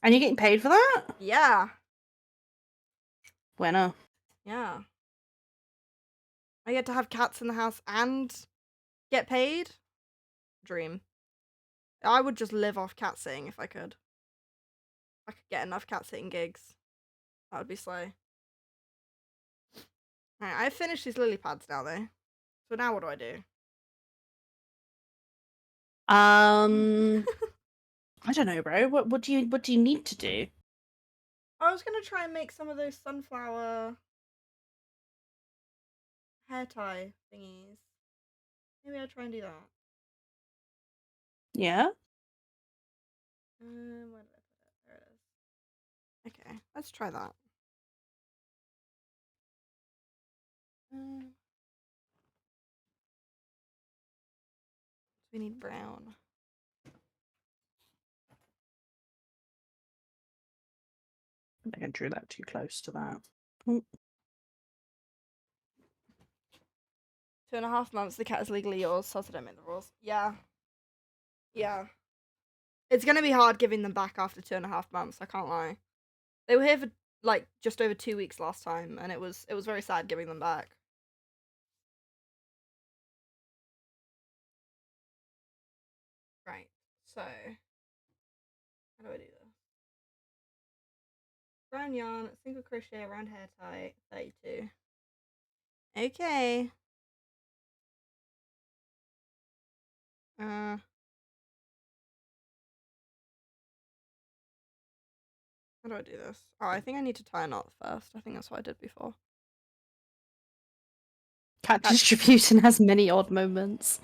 And you're getting paid for that? yeah. Winner. Yeah. I get to have cats in the house and get paid. Dream. I would just live off cat sitting if I could. If I could get enough cat sitting gigs. That would be slow. Alright, I've finished these lily pads now though. So now what do I do? I don't know, bro. What do you need to do? I was gonna try and make some of those sunflower hair tie thingies. Maybe I'll try and do that. Yeah? Where did I put it? There it is. Okay, let's try that. We need brown. I think I drew that too close to that. Mm. 2.5 months, the cat is legally yours, so I don't make the rules. Yeah. Yeah. It's gonna be hard giving them back after 2.5 months, I can't lie. They were here for like just over 2 weeks last time, and it was very sad giving them back. Right, so how do I do this? Brown yarn, single crochet, round hair tie, 32. Okay. How do I do this? Oh, I think I need to tie a knot first. I think that's what I did before. Cat distribution has many odd moments.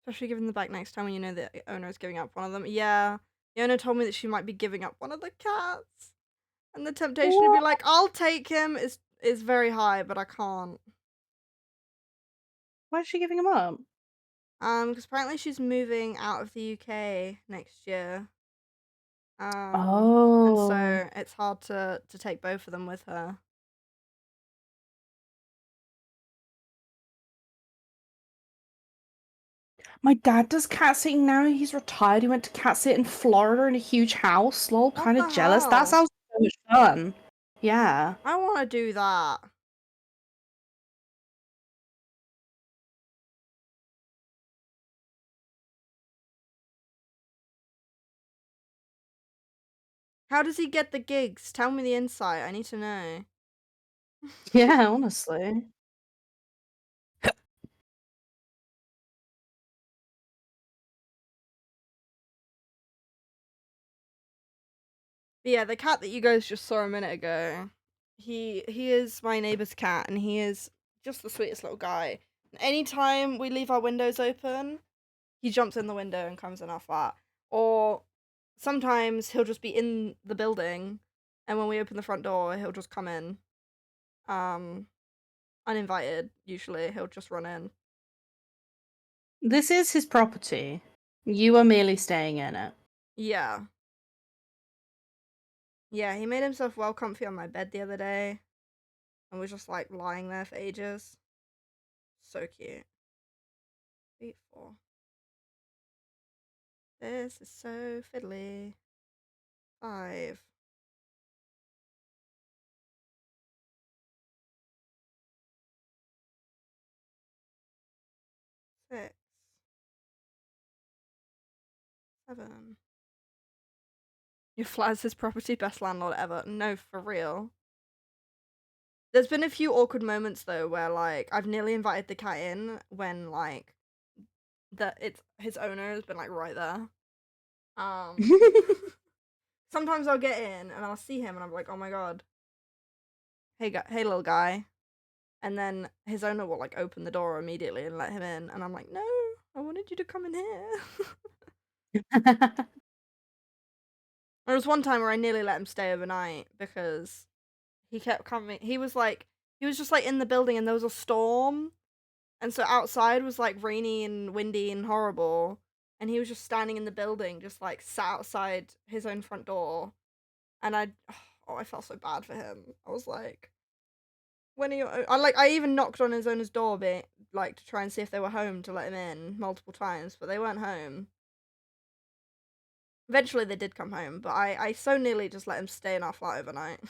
Especially giving them back next time when you know the owner is giving up one of them. Yeah, the owner told me that she might be giving up one of the cats. And the temptation to be like, I'll take him is very high, but I can't. Why is she giving him up? Because apparently she's moving out of the UK next year. And Oh. so it's hard to take both of them with her. My dad does cat sitting now. He's retired. He went to cat sit in Florida in a huge house. Lol, What kind the of jealous. That hell? sounds so much fun. Yeah. I want to do that. How does he get the gigs? Tell me the insight. I need to know. Yeah, honestly. But yeah, the cat that you guys just saw a minute ago, he is my neighbor's cat, and he is just the sweetest little guy. Anytime we leave our windows open, he jumps in the window and comes in our flat. Or sometimes he'll just be in the building, and when we open the front door, he'll just come in. Uninvited, usually. He'll just run in. This is his property. You are merely staying in it. Yeah. Yeah, he made himself well comfy on my bed the other day, and was just like lying there for ages. So cute. 3, 4. This is so fiddly. 5. 6. 7. Your flat is his property, best landlord ever. No, for real. There's been a few awkward moments though where like I've nearly invited the cat in when like his owner has been like right there. Sometimes I'll get in and I'll see him and I'm like, oh my god, hey little guy, and then his owner will like open the door immediately and let him in, and I'm like, no, I wanted you to come in here. There was one time where I nearly let him stay overnight because he kept coming. He was just like in the building and there was a storm. And so outside was like rainy and windy and horrible. And he was just standing in the building, just like sat outside his own front door. And I felt so bad for him. I was like, when are you? I even knocked on his owner's door, like to try and see if they were home to let him in multiple times, but they weren't home. Eventually they did come home, but I so nearly just let him stay in our flat overnight.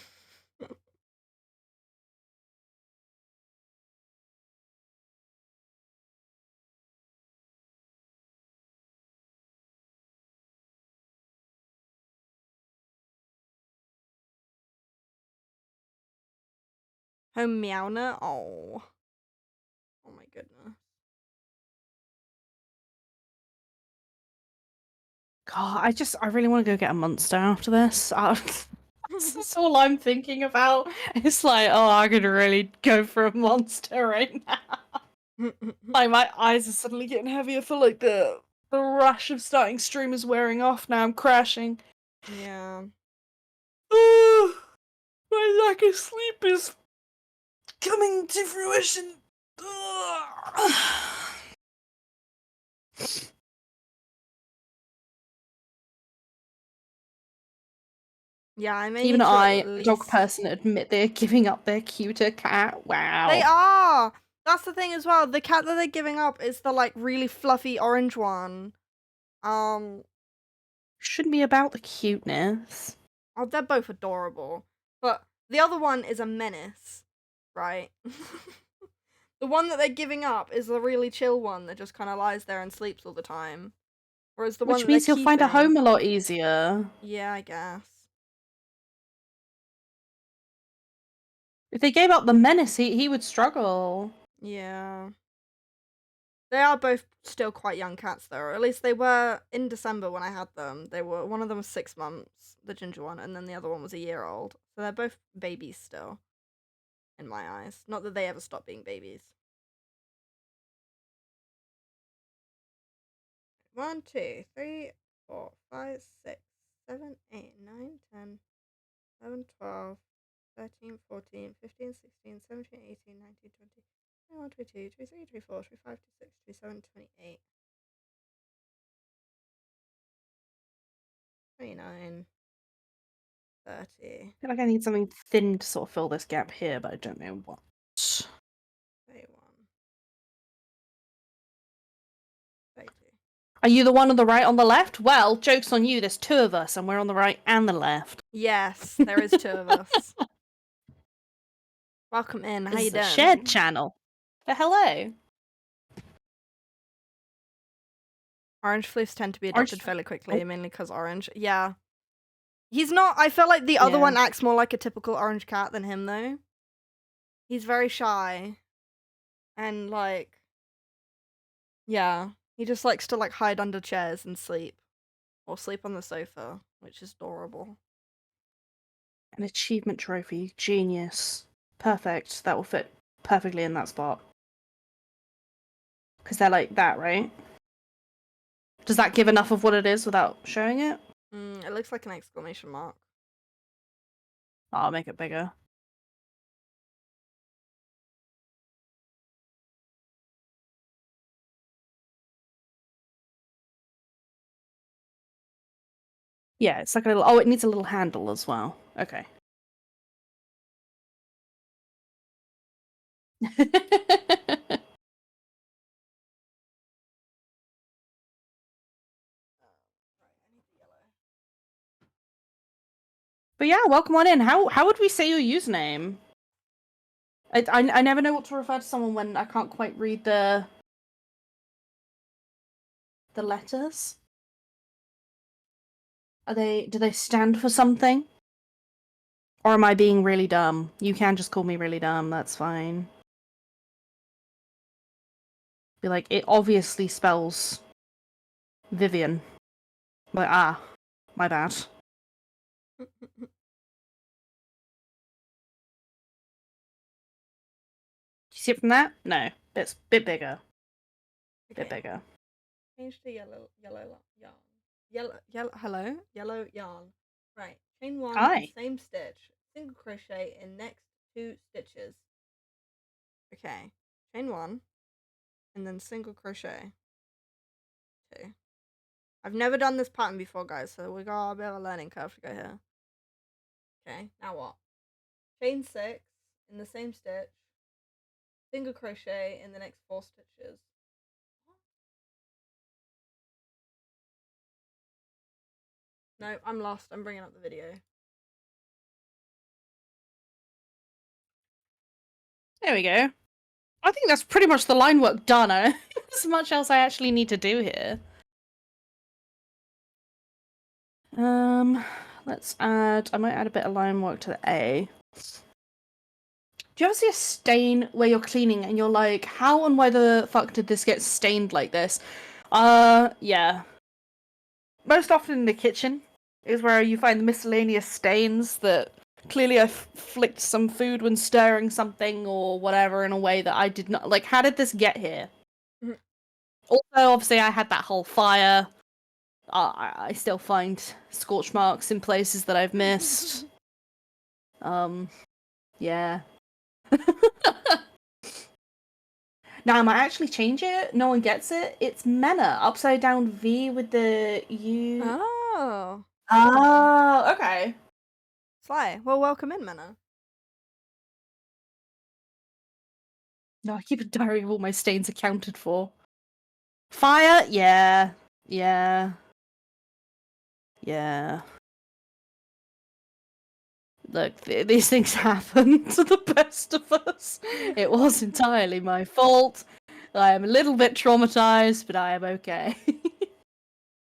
Home Meowner? Oh my goodness. God, I really want to go get a monster after this. That's all I'm thinking about. It's like, oh, I could really go for a monster right now. Like my eyes are suddenly getting heavy. I feel like the rush of starting stream is wearing off now. I'm crashing. Yeah. My lack of sleep is coming to fruition. Yeah, I may Even need to I, at a dog least... person, admit they're giving up their cuter cat. Wow. They are! That's the thing as well. The cat that they're giving up is the like really fluffy orange one. Shouldn't be about the cuteness. Oh, they're both adorable. But the other one is a menace, right? The one that they're giving up is the really chill one that just kind of lies there and sleeps all the time. Whereas the one Which that means they're he'll find a keeping... home a lot easier. Yeah, I guess. If they gave up the menace, he would struggle. Yeah. They are both still quite young cats though, or at least they were in December when I had them. One of them was 6 months, the ginger one, and then the other one was a year old. So they're both babies still, in my eyes. Not that they ever stop being babies. 1, 2, 3, 4, 5, 6, 7, 8, 9, 10, 11, 12, 13, 14, 15, 16, 17, 18, 19, 20, 21, 22, 23, 24, 25, 26, 27, 28, 29, 30. I feel like I need something thin to sort of fill this gap here, but I don't know what. 31. 32. Are you the one on the right on the left? Well, joke's on you, there's two of us, and we're on the right and the left. Yes, there is 2 of us. Welcome in. How This you is a doing? shared channel. Hello. Orange floofs tend to be Orange adopted fl- fairly quickly, Oh. mainly because orange. Yeah. He's not... I feel like the other Yeah. one acts more like a typical orange cat than him, though. He's very shy. And, like... Yeah. He just likes to, like, hide under chairs and sleep. Or sleep on the sofa, which is adorable. An achievement trophy. Genius. Perfect. That will fit perfectly in that spot. Because they're like that, right? Does that give enough of what it is without showing it? It looks like an exclamation mark. I'll make it bigger. Yeah, it's like a little... Oh, it needs a little handle as well. Okay. But yeah, welcome on in. How would we say your username? I never know what to refer to someone when I can't quite read the letters. Do they stand for something? Or am I being really dumb? You can just call me really dumb, that's fine. Be like, it obviously spells Vivian. Like, my bad. Do you see it from that? No. It's a bit bigger. Bit bigger. Change to yellow yarn. Yellow yarn. Right. Chain 1 Hi. and same stitch. Single crochet in next 2 stitches. Okay. Chain 1 and then single crochet 2. I've never done this pattern before, guys, so we got a bit of a learning curve to go here. Okay, now what? Chain 6 in the same stitch. Single crochet in the next 4 stitches. No, I'm lost. I'm bringing up the video. There we go. I think that's pretty much the line work done. There's much else I actually need to do here. Let's add... I might add a bit of line work to the A. Do you ever see a stain where you're cleaning and you're like, how and why the fuck did this get stained like this? Yeah. Most often in the kitchen is where you find the miscellaneous stains that clearly I flicked some food when stirring something or whatever in a way that I did not... Like, how did this get here? Mhm. Also, obviously, I had that whole fire. I still find scorch marks in places that I've missed. Yeah. Now, I might actually change it. No one gets it. It's Mena, upside down V with the U. Oh. Oh, okay. Sly. Well, welcome in, Mena. No, I keep a diary of all my stains accounted for. Fire? Yeah. Yeah. Yeah. Look, these things happen to the best of us. It was entirely my fault. I am a little bit traumatized, but I am okay.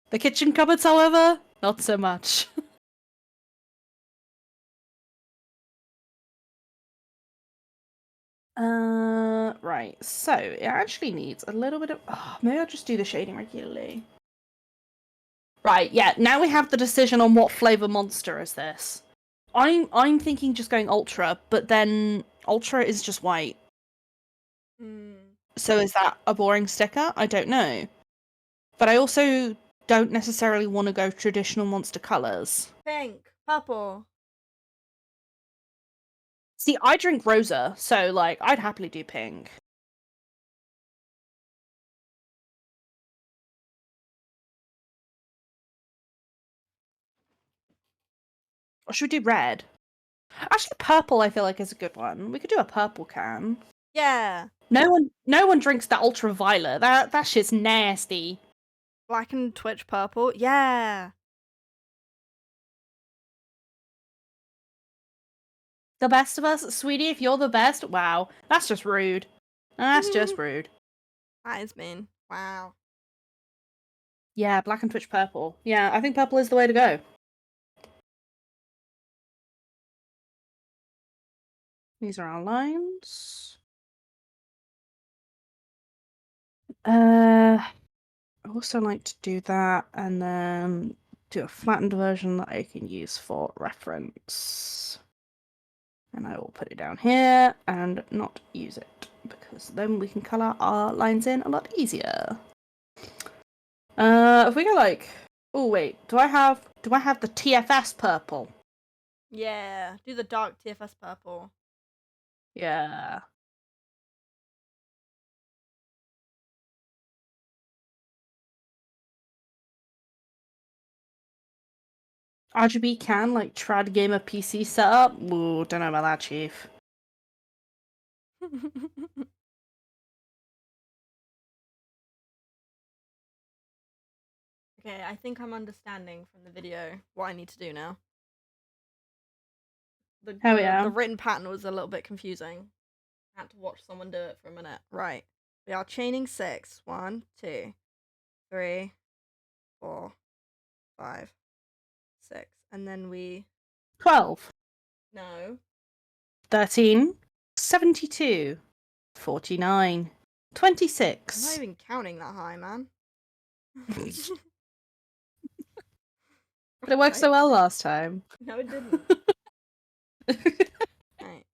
The kitchen cupboards, however, not so much. Right. So it actually needs a little bit of. Oh, maybe I'll just do the shading regularly. Right. Yeah. Now we have the decision on what flavor monster is this. I'm thinking just going ultra, but then ultra is just white. So is that a boring sticker? I don't know. But I also don't necessarily want to go traditional monster colors. Pink. Purple. See, I drink rosa, so like I'd happily do pink. Or should we do red? Actually, purple I feel like is a good one. We could do a purple can. Yeah. No one drinks that ultraviolet. That shit's nasty. Black and Twitch purple. Yeah. The best of us, sweetie. If you're the best, wow, that's just rude. That's just rude. That is mean. Wow. Yeah, black and Twitch purple. Yeah, I think purple is the way to go. These are our lines. I also like to do that and then do a flattened version that I can use for reference. And I will put it down here and not use it because then we can colour our lines in a lot easier. If we go like, oh wait, do I have the TFS purple? Yeah. Do the dark TFS purple. Yeah. RGB can like trad gamer PC setup. Ooh, don't know about that, chief. Okay, I think I'm understanding from the video what I need to do now. Oh yeah. the written pattern was a little bit confusing. I had to watch someone do it for a minute. Right. We are chaining 6. 1, 2, 3, 4, 5, 6. And then we 12, no. 13, 72, 49, I'm not 26. even counting that high, man. But it worked so well last time. No, it didn't. Right.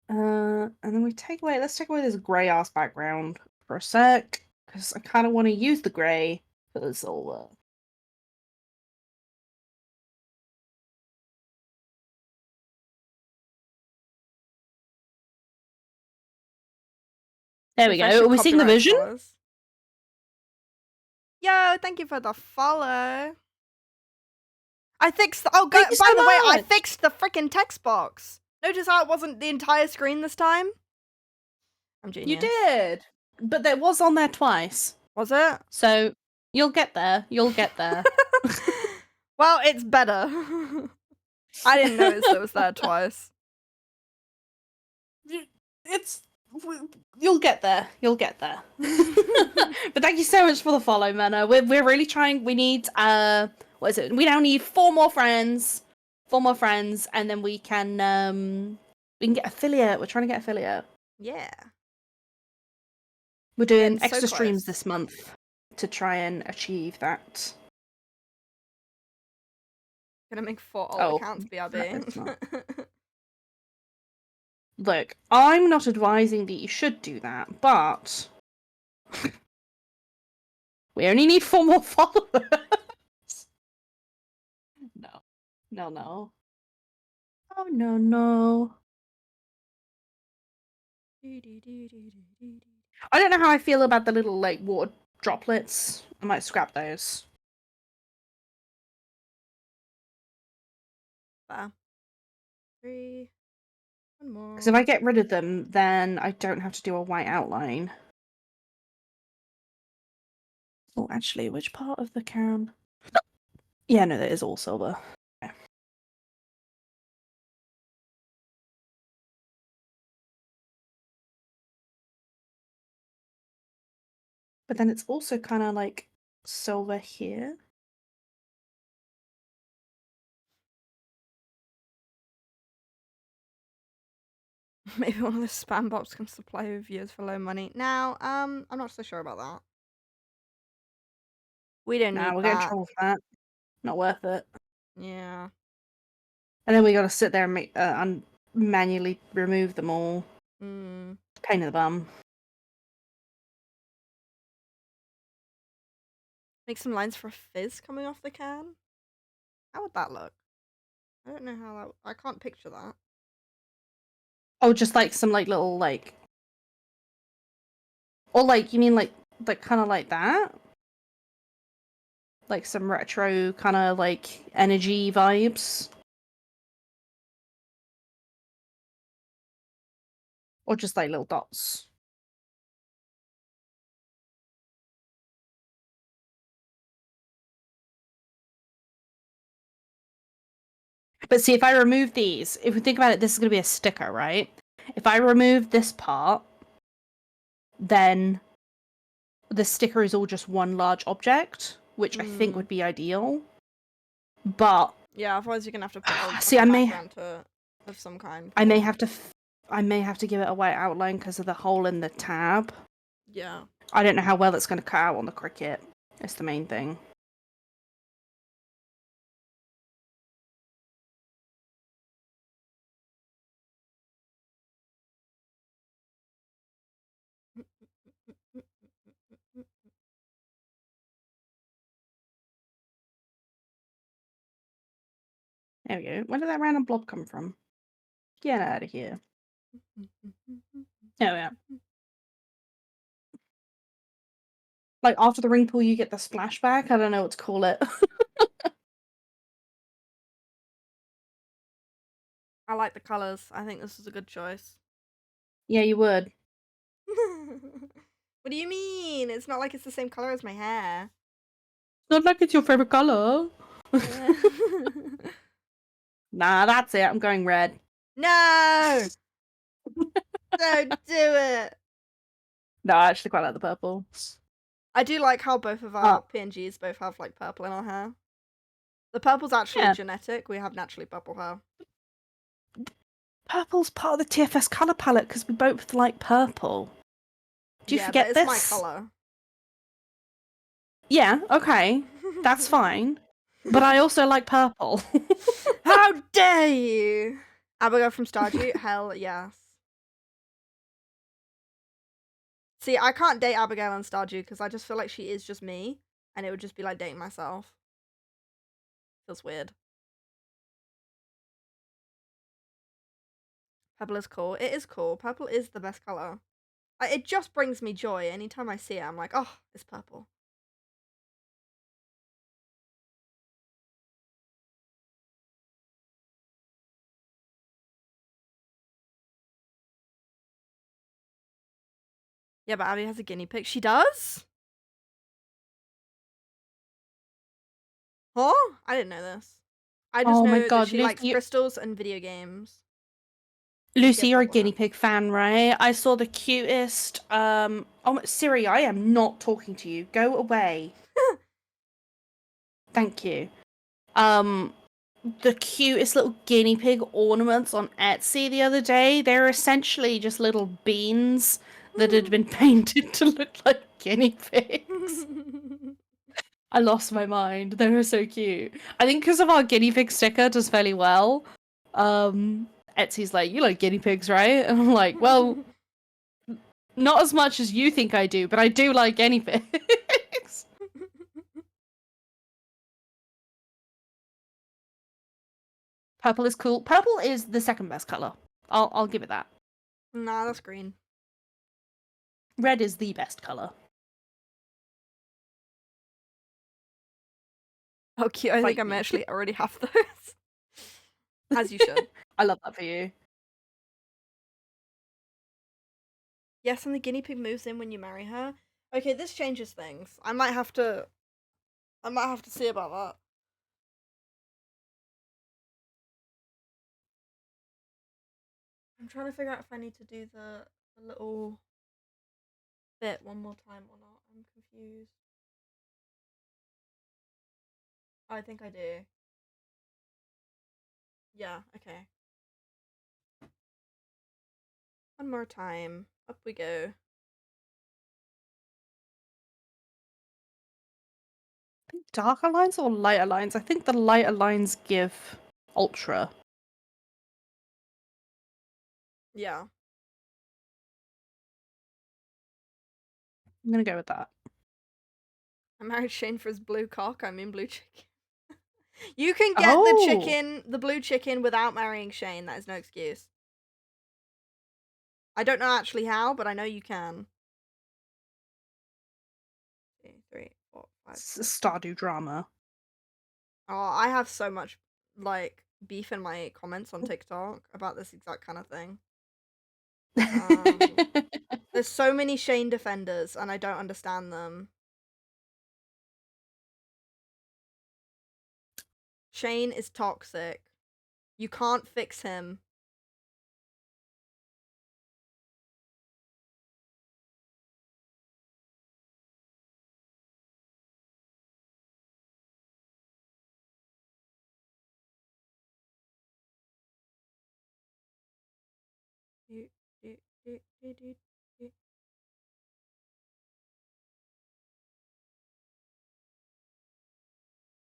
And then let's take away this grey ass background for a sec, because I kind of want to use the grey for the silver. There we go. Are we seeing the vision? Colors. Yo, thank you for the follow. I fixed. By the way, I fixed the freaking text box. Notice how it wasn't the entire screen this time? I'm genius. You did, but that was on there twice. Was it? So you'll get there. You'll get there. Well, it's better. I didn't notice it was there twice. You'll get there. You'll get there. But thank you so much for the follow, Mena. We're really trying. We need what is it? We now need 4 more friends. 4 more friends, and then we can get affiliate. We're trying to get affiliate. Yeah. We're doing Getting so extra streams close. this month to try and achieve that. Gonna make 4 old accounts, BRB. It's not. Look, I'm not advising that you should do that, but we only need 4 more followers. No. No, no. Oh, no, no. I don't know how I feel about the little, like, water droplets. I might scrap those. Wow. 3. 1 more. Because if I get rid of them, then I don't have to do a white outline. Oh, actually, which part of the can? Yeah, no, that is all silver. Okay. But then it's also kind of like silver here. Maybe one of the spam bots can supply reviewers for low money. Now, I'm not so sure about that. We don't need we'll that. get in trouble for that. Not worth it. Yeah. And then we got to sit there and make manually remove them all. Mm. Pain in the bum. Make some lines for a fizz coming off the can. How would that look? I don't know how that. I can't picture that. Oh, just like some like little like. Or like you mean like kind of like that? Like some retro kind of like energy vibes? Or just like little dots? But see, if I remove these, if we think about it, this is going to be a sticker, right? If I remove this part, then the sticker is all just one large object, which I think would be ideal. But yeah, otherwise you're gonna have to put a see, I may background to it of some kind. I may have to give it a white outline because of the hole in the tab. Yeah. I don't know how well it's going to cut out on the Cricut. That's the main thing. There we go. Where did that random blob come from? Get out of here. There we are. Like, after the ring pull, you get the splashback? I don't know what to call it. I like the colours. I think this is a good choice. Yeah, you would. What do you mean? It's not like it's the same colour as my hair. Not like it's your favorite color. Nah, that's it. I'm going red. No! Don't do it! No, I actually quite like the purple. I do like how both of our PNGs both have like purple in our hair. The purple's actually genetic. We have naturally purple hair. Purple's part of the TFS color palette because we both like purple. Do you forget but it's this? my color. Yeah, okay. That's fine. But I also like purple. How dare you! Abigail from Stardew? Hell yes. See, I can't date Abigail on Stardew because I just feel like she is just me, and it would just be like dating myself. Feels weird. Purple is cool. It is cool. Purple is the best color. It just brings me joy. Anytime I see it, I'm like, oh, it's purple. Yeah, but Abby has a guinea pig. She does? Huh? I didn't know this. I just Oh my know that god, she likes crystals and video games. Lucy, you're a guinea pig fan, right? I saw the cutest. Oh, Siri, I am not talking to you. Go away. Thank you. The cutest little guinea pig ornaments on Etsy the other day. They're essentially just little beans that had been painted to look like guinea pigs. I lost my mind. They were so cute. I think because of our guinea pig sticker does fairly well. Etsy's like, you like guinea pigs, right? And I'm like, well, not as much as you think I do, but I do like guinea pigs. Purple is cool. Purple is the second best color. I'll give it that. Nah, that's green. Red is the best color. Oh, cute. I think I may actually already have those. As you should. I love that for you. Yes, and the guinea pig moves in when you marry her. Okay, this changes things. I might have to see about that. I'm trying to figure out if I need to do the little bit one more time or not. I'm confused. Oh, I think I do. Yeah, okay. One more time. Up we go. Darker lines or lighter lines? I think the lighter lines give ultra. Yeah. I'm gonna go with that. I married Shane for his blue cock. I mean blue chicken. You can get the chicken, the blue chicken, without marrying Shane. That is no excuse. I don't know actually how, but I know you can. 2, 3, 4, 5. It's a Stardew drama. Oh, I have so much like beef in my comments on TikTok about this exact kind of thing. There's so many Shane defenders, and I don't understand them. Shane is toxic. You can't fix him.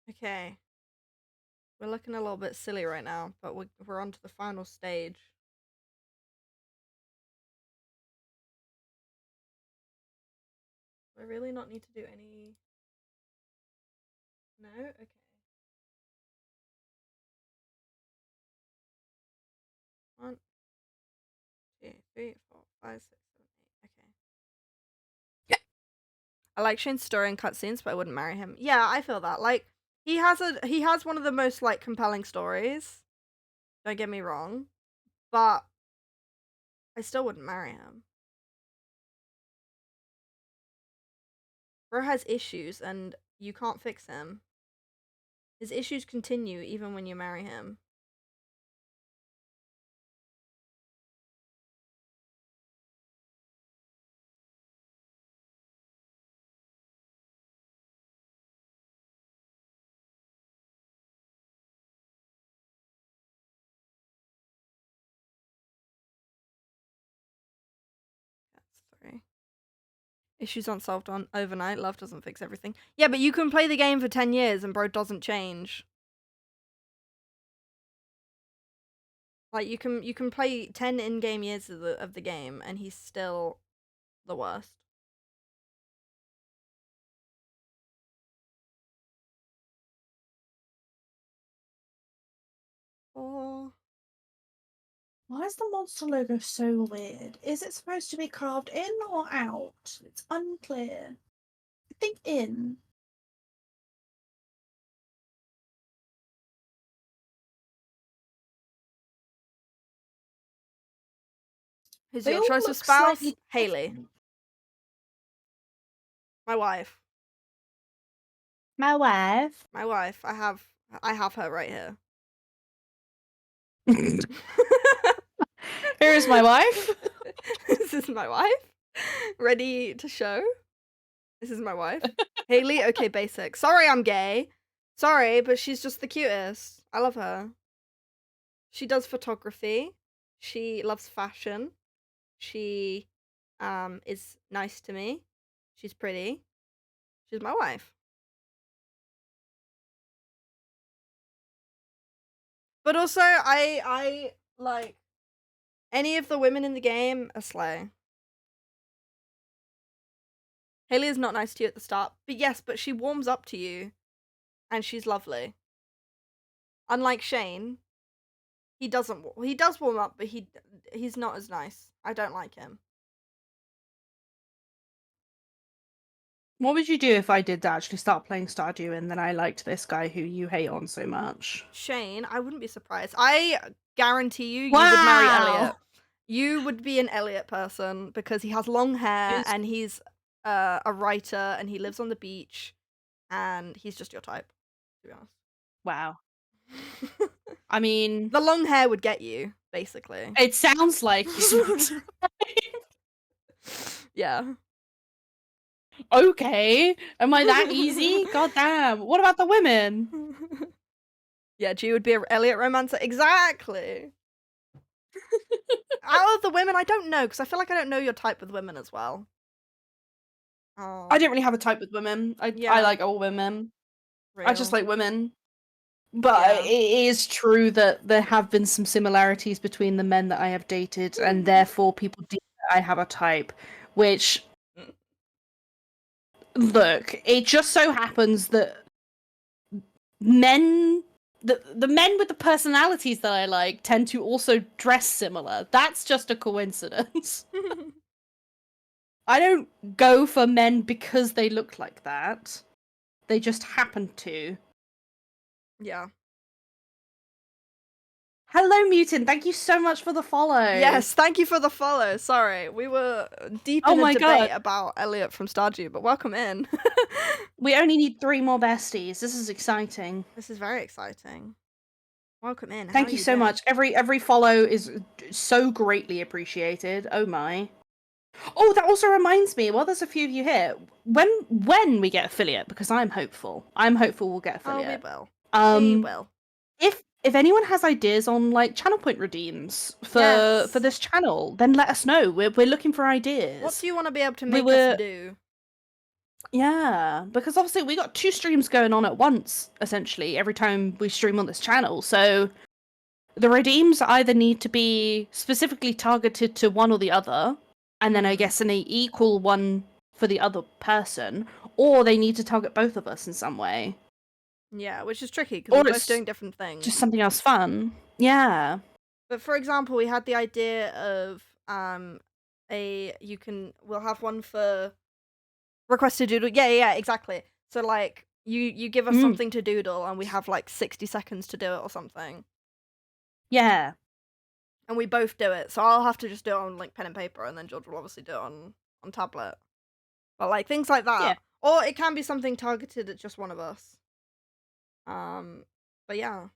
Okay. We're looking a little bit silly right now, but we're on to the final stage. Do I really not need to do any... No? Okay. One, 2, 3, 4, 5, 6, 7, 8. Okay. I like Shane's story and cutscenes, but I wouldn't marry him. Yeah, I feel that. Like, he has one of the most like compelling stories. Don't get me wrong, but I still wouldn't marry him. Bro has issues, and you can't fix him. His issues continue even when you marry him. Issues aren't solved on overnight. Love doesn't fix everything. Yeah, but you can play the game for 10 years and bro doesn't change. Like you can play 10 in-game years of the game and he's still the worst. Oh. Why is the monster logo so weird? Is it supposed to be carved in or out? It's unclear. I think in. Who's They your all choice of look spouse? slightly Haley. different. My wife. My wife. My wife. I have her right here. Here is my wife. This is my wife. Ready to show? This is my wife. Haley, okay, basic. Sorry I'm gay. Sorry, but she's just the cutest. I love her. She does photography. She loves fashion. She is nice to me. She's pretty. She's my wife. But also I like any of the women in the game are slay. Haley is not nice to you at the start, but yes, but she warms up to you, and she's lovely. Unlike Shane, he does warm up, but he's not as nice. I don't like him. What would you do if I did actually start playing Stardew and then I liked this guy who you hate on so much? Shane, I wouldn't be surprised. I guarantee you would marry Elliot. You would be an Elliot person because he has long hair and he's a writer and he lives on the beach and he's just your type, to be honest. Wow. I mean, the long hair would get you, basically. It sounds like he's yeah. Okay. Am I that easy? God damn. What about the women? Yeah, G would be an Elliot romancer. Exactly. Out of the women, I don't know, because I feel like I don't know your type with women as well. I don't really have a type with women. I like all women. Real. I just like women. But it is true that there have been some similarities between the men that I have dated, and therefore people deem that I have a type, which... Look, it just so happens that men... The men with the personalities that I like tend to also dress similar. That's just a coincidence. I don't go for men because they look like that. They just happen to. Yeah. Hello, Mutant. Thank you so much for the follow. Yes, thank you for the follow. Sorry, we were deep in a debate about Elliot from Stardew, but welcome in. We only need 3 more besties. This is exciting. This is very exciting. Welcome in. Thank you so much. Every follow is so greatly appreciated. Oh my. Oh, that also reminds me. Well, there's a few of you here. When we get affiliate, because I'm hopeful. I'm hopeful we'll get affiliate. Oh, we will. We will. If anyone has ideas on like channel point redeems for this channel, then let us know. We're looking for ideas. What do you want to be able to make us do? Yeah, because obviously we got 2 streams going on at once, essentially, every time we stream on this channel. So the redeems either need to be specifically targeted to one or the other, and then I guess an equal one for the other person, or they need to target both of us in some way. Yeah, which is tricky because we're both doing different things. Just something else fun. Yeah. But for example, we had the idea of we'll have one for requested doodle. Yeah, exactly. So like you give us something to doodle and we have like 60 seconds to do it or something. Yeah. And we both do it. So I'll have to just do it on like pen and paper and then George will obviously do it on tablet. But like things like that. Yeah. Or it can be something targeted at just one of us. But yeah.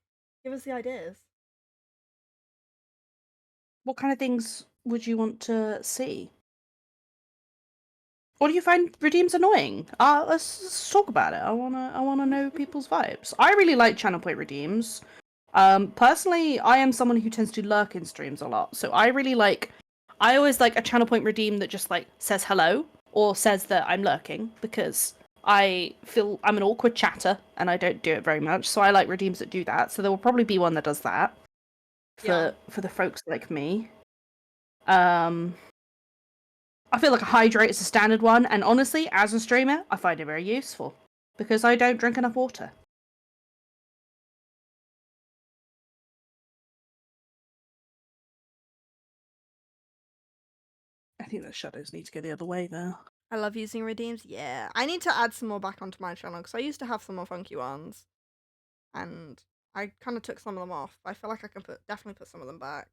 Give us the ideas. What kind of things would you want to see? Or do you find redeems annoying? Let's talk about it. I wanna know people's vibes. I really like channel point redeems. Personally, I am someone who tends to lurk in streams a lot, so I always like a channel point redeem that just like says hello or says that I'm lurking, because I feel I'm an awkward chatter and I don't do it very much. So I like redeems that do that. So there will probably be one that does that for the folks like me. I feel like a hydrate is a standard one, and honestly, as a streamer, I find it very useful because I don't drink enough water. I think the shadows need to go the other way though. I love using redeems. Yeah, I need to add some more back onto my channel because I used to have some more funky ones, and I kind of took some of them off. I feel like I can definitely put some of them back.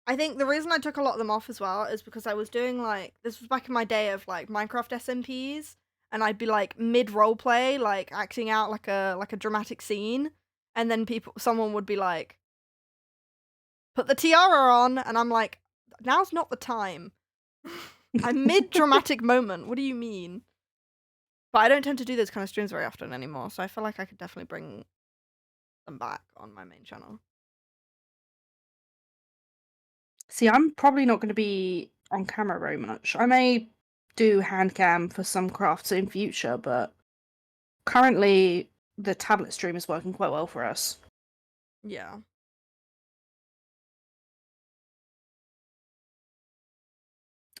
I think the reason I took a lot of them off as well is because I was doing like, this was back in my day of like Minecraft SMPs, and I'd be like mid roleplay, like acting out like a dramatic scene, and then someone would be like, put the tiara on, and I'm like, now's not the time. I'm mid dramatic moment. What do you mean? But I don't tend to do those kind of streams very often anymore, so I feel like I could definitely bring them back on my main channel. See, I'm probably not going to be on camera very much. I may do hand cam for some crafts in future, but currently the tablet stream is working quite well for us. Yeah.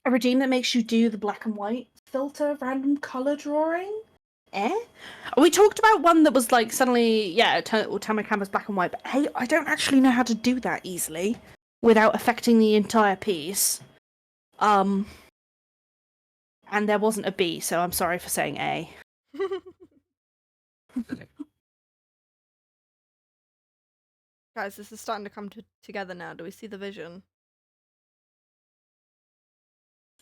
A redeem that makes you do the black and white filter random color drawing? We talked about one that was like suddenly, will turn my canvas black and white, but hey, I don't actually know how to do that easily without affecting the entire piece. And there wasn't a B, so I'm sorry for saying A. Guys, this is starting to come together now. Do we see the vision?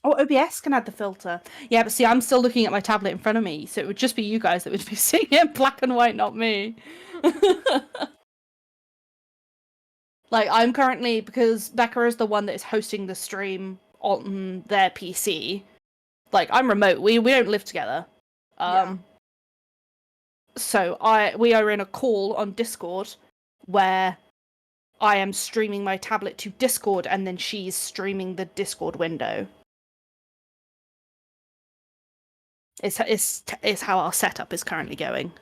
Oh, OBS can add the filter. Yeah, but see, I'm still looking at my tablet in front of me, so it would just be you guys that would be seeing it black and white, not me. Like, I'm currently, because Becca is the one that is hosting the stream on their PC. Like, I'm remote. We don't live together. So we are in a call on Discord where I am streaming my tablet to Discord, and then she's streaming the Discord window. It's how our setup is currently going.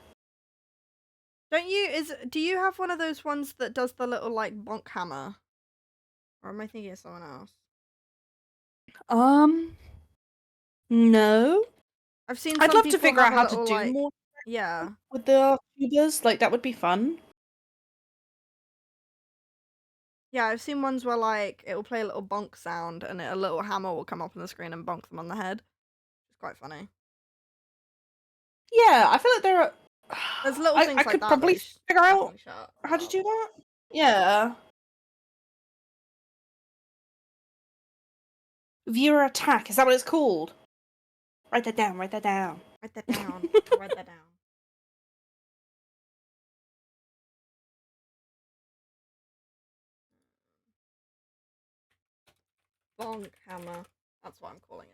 Do you have one of those ones that does the little like bonk hammer? Or am I thinking of someone else? No. I've seen I'd love to figure out how to do more with the tubers. Like, that would be fun. Yeah, I've seen ones where like it will play a little bonk sound and a little hammer will come up on the screen and bonk them on the head. It's quite funny. Yeah, I feel like there are. There's little things I like could that probably figure out how to do that. Yeah. Viewer attack, is that what it's called? Write that down, write that down. Write that down. Write that down. Bonk hammer. That's what I'm calling it.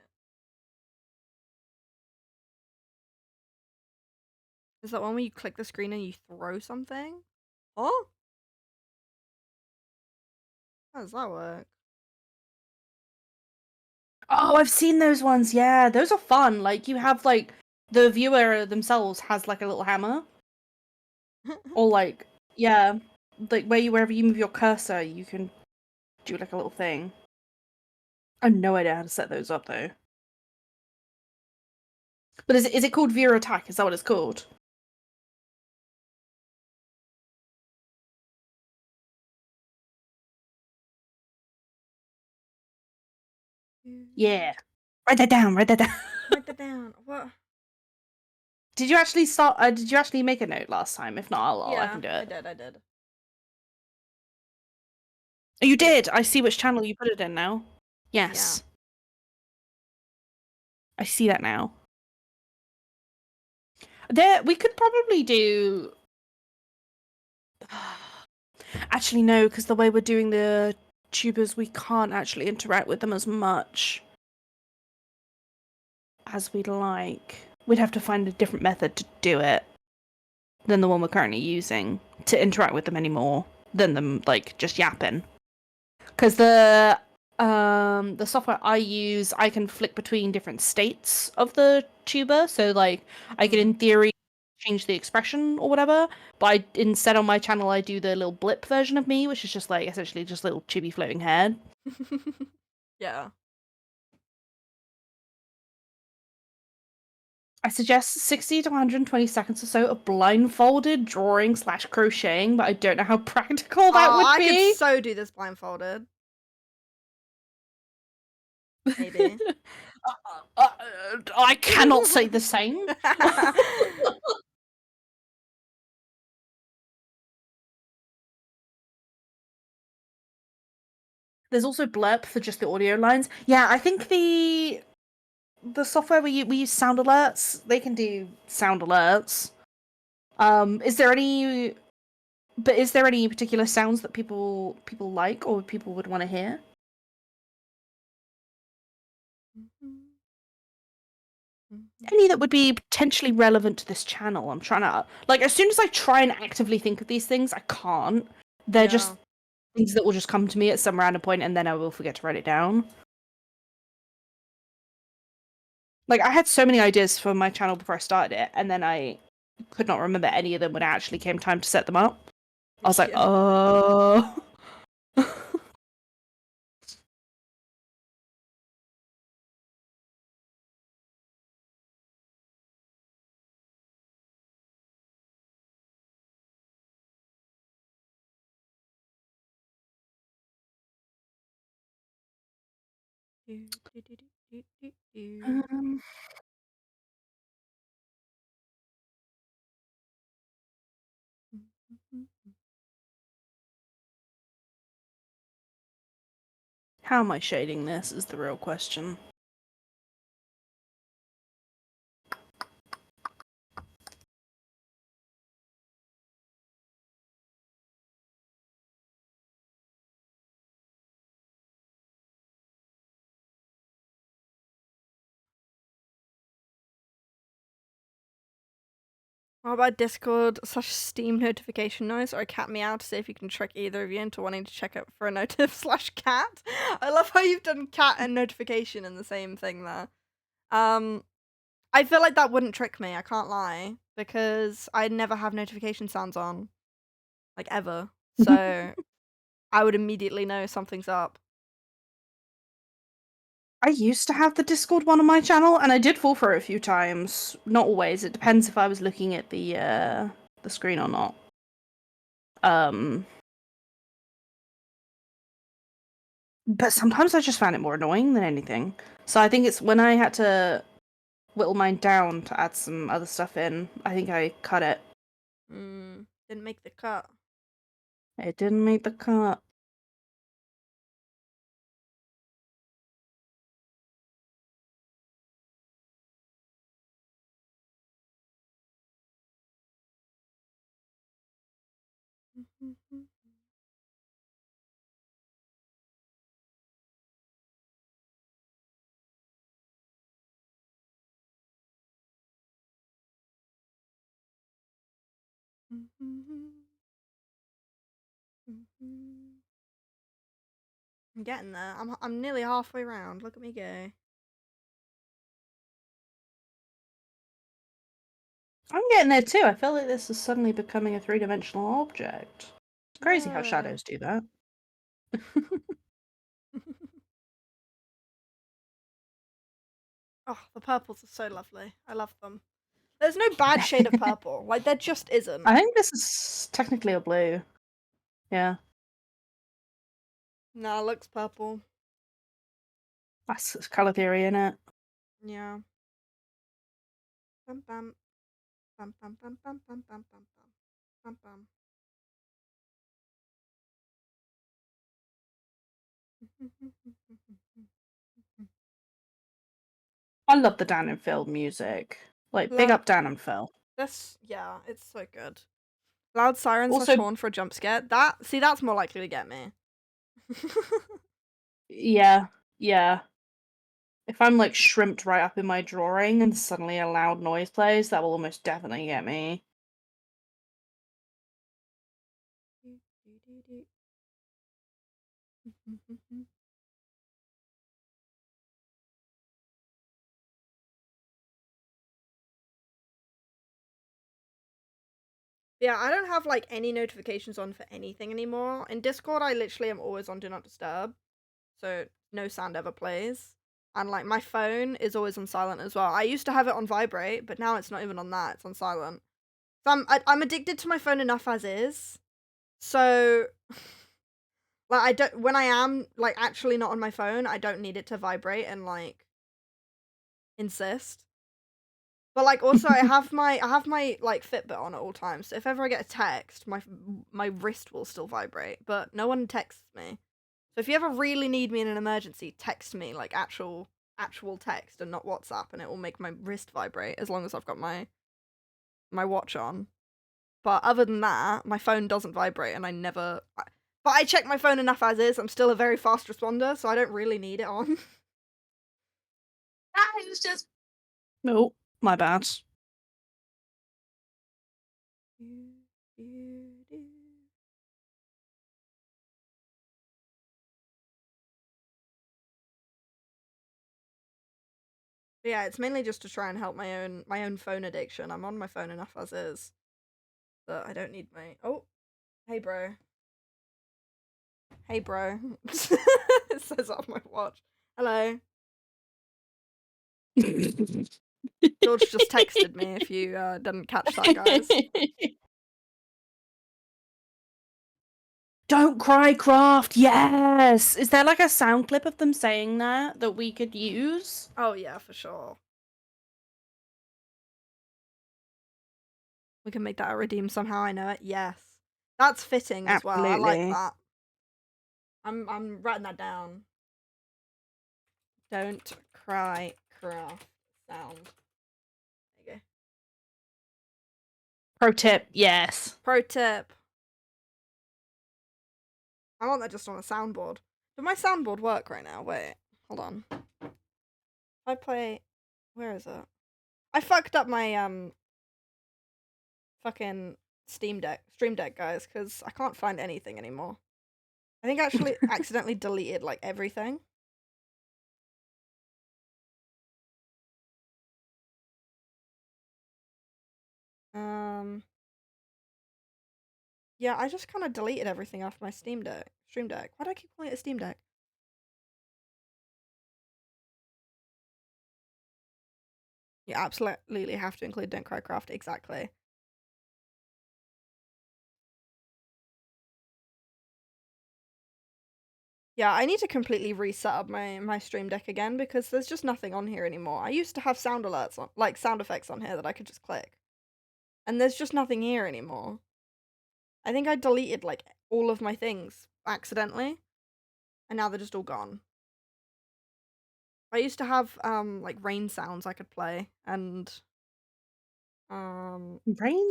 Is that one where you click the screen and you throw something? Oh? How does that work? Oh, I've seen those ones, yeah. Those are fun. Like, you have, like, the viewer themselves has, like, a little hammer. Or, like, yeah. Like, wherever you move your cursor, you can do, like, a little thing. I have no idea how to set those up, though. But is it called viewer attack? Is that what it's called? Yeah. Write that down, write that down. Write that down. What? Did you actually start? Did you actually make a note last time? If not, I can do it. I did. Oh, you did. I see which channel you put it in now. Yes. Yeah. I see that now. We could probably do. Actually, no, because the way we're doing the tubers, we can't actually interact with them as much as we'd like. We'd have to find a different method to do it than the one we're currently using to interact with them anymore than them, like, just yapping. Because the The software I use, I can flick between different states of the tuber. So like I can in theory change the expression or whatever. But instead on my channel I do the little blip version of me, which is just like essentially just little chibi floating head. Yeah. I suggest 60 to 120 seconds or so of blindfolded drawing / crocheting, but I don't know how practical that would I be. could so do this blindfolded. Maybe. I cannot say the same. There's also blurb for just the audio lines. Yeah, I think the software we use sound alerts. They can do sound alerts. Is there any particular sounds that people like or people would want to hear? Any that would be potentially relevant to this channel. I'm trying to like as soon as I try and actively think of these things, I can't. They're just things that will just come to me at some random point and then I will forget to write it down. Like I had so many ideas for my channel before I started it, and then I could not remember any of them when it actually came time to set them up. I was like, oh. How am I shading this is the real question. What about Discord / Steam notification noise or a cat meow to see if you can trick either of you into wanting to check out for a notif / cat? I love how you've done cat and notification in the same thing there. I feel like that wouldn't trick me, I can't lie, because I never have notification sounds on. Like, ever. So, I would immediately know something's up. I used to have the Discord one on my channel, and I did fall for it a few times. Not always. It depends if I was looking at the screen or not. But sometimes I just found it more annoying than anything. So I think it's when I had to whittle mine down to add some other stuff in, I think I cut it. Didn't make the cut. It didn't make the cut. I'm getting there. I'm nearly halfway around. Look at me go. I'm getting there too. I feel like this is suddenly becoming a three-dimensional object. It's crazy how shadows do that. Oh, the purples are so lovely. I love them. There's no bad shade of purple. Like, there just isn't. I think this is technically a blue. Yeah. Nah, it looks purple. That's colour theory, innit? Yeah. Bum bum. Bum bum bum bum bum bum bum bum. Bum bum. I love the Dan and Phil music. Like, big up Dan and Phil. Yeah, it's so good. Loud sirens Also, / horn for a jump scare. That's more likely to get me. yeah. If I'm like shrimped right up in my drawing and suddenly a loud noise plays, that will almost definitely get me. Yeah, I don't have like any notifications on for anything anymore. In Discord, I literally am always on Do Not Disturb, so no sound ever plays. And like my phone is always on silent as well. I used to have it on vibrate, but now it's not even on that. It's on silent. So I'm addicted to my phone enough as is. So like I don't, when I am like actually not on my phone, I don't need it to vibrate and like insist. But like also I have my like Fitbit on at all times. So if ever I get a text, my wrist will still vibrate, but no one texts me. So if you ever really need me in an emergency, text me like actual text and not WhatsApp, and it will make my wrist vibrate as long as I've got my watch on. But other than that, my phone doesn't vibrate, and I never. But I check my phone enough as is. I'm still a very fast responder, so I don't really need it on. It was just. No, my bad. But yeah, it's mainly just to try and help my own phone addiction. I'm on my phone enough as is, but I don't need my. Oh, hey bro. Hey bro. It says on my watch. Hello. George just texted me. If you didn't catch that, guys. Don't cry, Craft. Yes. Is there like a sound clip of them saying that we could use? Oh yeah, for sure. We can make that a redeem somehow. I know it. Yes, that's fitting as well. I like that. I'm writing that down. Don't cry, Craft sound. There you go. Pro tip, yes. Pro tip. I want that just on a soundboard. Does my soundboard work right now? Wait, hold on. I play. Where is it? I fucked up my fucking Stream Deck, guys, because I can't find anything anymore. I think I actually accidentally deleted like everything. Yeah, I just kind of deleted everything off my Stream Deck. Why do I keep calling it a Steam Deck? You absolutely have to include Don't Cry Craft, exactly. Yeah, I need to completely reset up my Stream Deck again because there's just nothing on here anymore. I used to have sound alerts on, like sound effects on here that I could just click. And there's just nothing here anymore. I think I deleted like all of my things accidentally, and now they're just all gone. I used to have like rain sounds I could play, and rain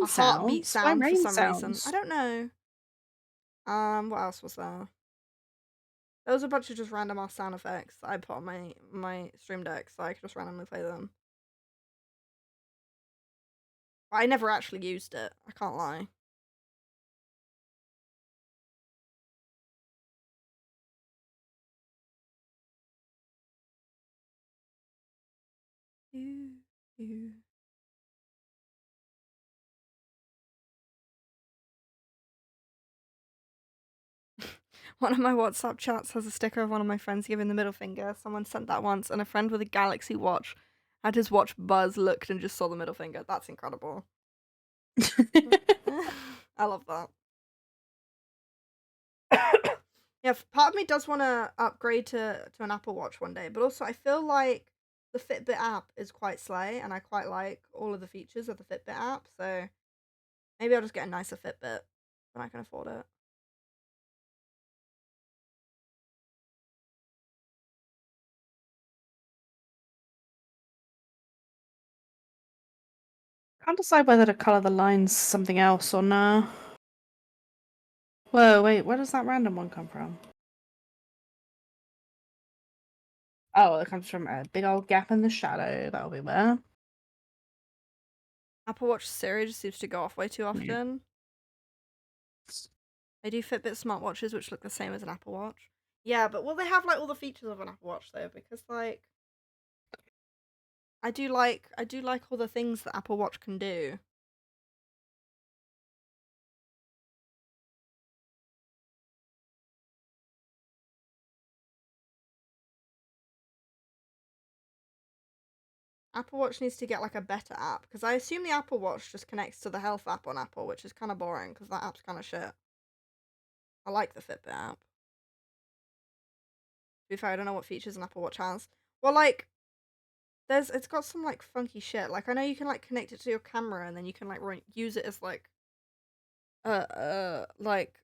a heartbeat sounds? Why sound for rain some reason. sounds? I don't know. What else was there? There was a bunch of just random ass sound effects that I put on my Stream Deck, so I could just randomly play them. I never actually used it. I can't lie. One of my WhatsApp chats has a sticker of one of my friends giving the middle finger. Someone sent that once, and a friend with a Galaxy watch had his watch buzz, looked, and just saw the middle finger. That's incredible. I love that. Yeah, part of me does want to upgrade to an Apple Watch one day, but also I feel like the Fitbit app is quite slay, and I quite like all of the features of the Fitbit app, so maybe I'll just get a nicer Fitbit when I can afford it. Can't decide whether to colour the lines something else or no. Whoa, wait, where does that random one come from? Oh, it comes from a big old gap in the shadow. That'll be where. Apple Watch Siri just seems to go off way too often. They do Fitbit smartwatches which look the same as an Apple Watch. Yeah, but will they have like all the features of an Apple Watch though? Because like I do like all the things that Apple Watch can do. Apple Watch needs to get like a better app because I assume the Apple Watch just connects to the health app on Apple, which is kind of boring because that app's kind of shit. I like the Fitbit app. To be fair, I don't know what features an Apple Watch has. Well, like, it's got some like funky shit. Like, I know you can like connect it to your camera and then you can like use it as like like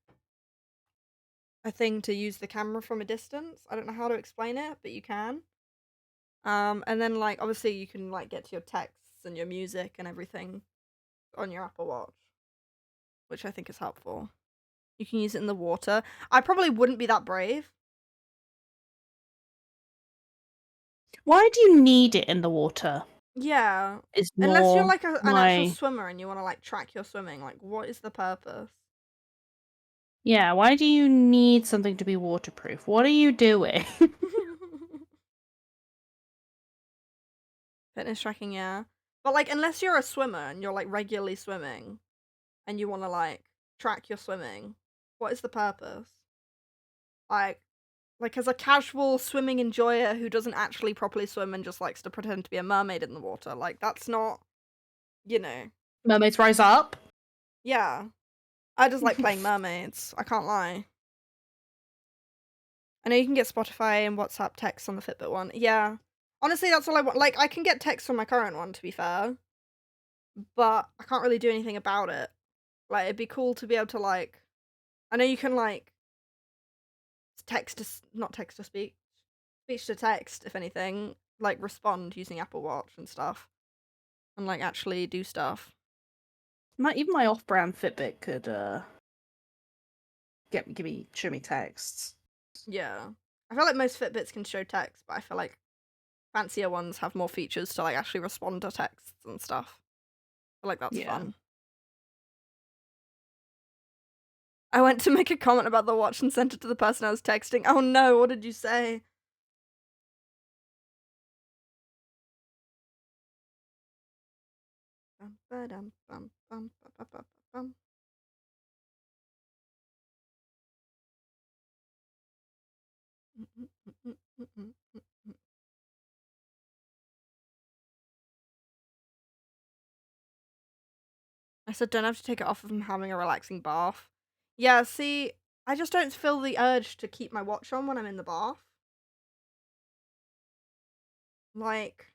a thing to use the camera from a distance. I don't know how to explain it, but you can. And then like obviously you can like get to your texts and your music and everything on your Apple Watch, which I think is helpful. You can use it in the water. I probably wouldn't be that brave. Why do you need it in the water? Yeah. Is Unless you're more like an actual my swimmer and you want to like track your swimming, like what is the purpose? yeah. Why do you need something to be waterproof? What are you doing? Fitness tracking, yeah. But like unless you're a swimmer and you're like regularly swimming and you want to like track your swimming, what is the purpose? Like as a casual swimming enjoyer who doesn't actually properly swim and just likes to pretend to be a mermaid in the water, like that's not, you know. Mermaids rise up. Yeah. I just like playing mermaids. I can't lie. I know you can get Spotify and WhatsApp text on the Fitbit one. Yeah. Honestly, that's all I want. Like, I can get text from my current one, to be fair, but I can't really do anything about it. Like, it'd be cool to be able to, like, I know you can, like, not text to speak, speech to text, if anything, like, respond using Apple Watch and stuff, and, like, actually do stuff. Even my off-brand Fitbit could show me texts. Yeah. I feel like most Fitbits can show text, but I feel like fancier ones have more features to, like, actually respond to texts and stuff. I feel like that's fun. I went to make a comment about the watch and sent it to the person I was texting. Oh no, what did you say? I said don't have to take it off if I'm having a relaxing bath. Yeah, see, I just don't feel the urge to keep my watch on when I'm in the bath. Like,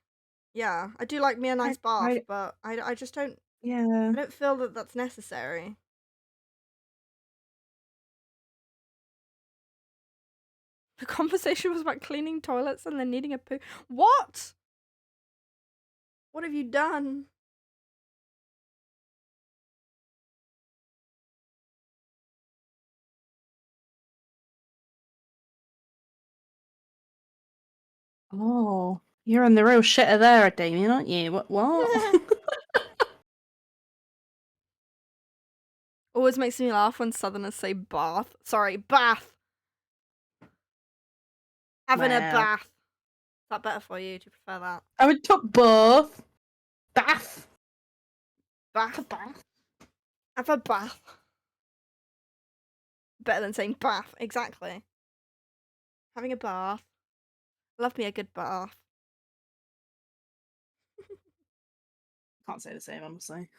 yeah, I do like me a nice bath, but I just don't, Yeah. I don't feel that that's necessary. The conversation was about cleaning toilets and then needing a poo. What? What have you done? Oh, you're in the real shitter there, Damien, aren't you? What? Always makes me laugh when Southerners say bath. Sorry, bath. Having a bath. Is that better for you? Do you prefer that? I would put both. Bath. Bath. Have a bath. Better than saying bath. Exactly. Having a bath. Love me a good bath. Can't say the same, honestly.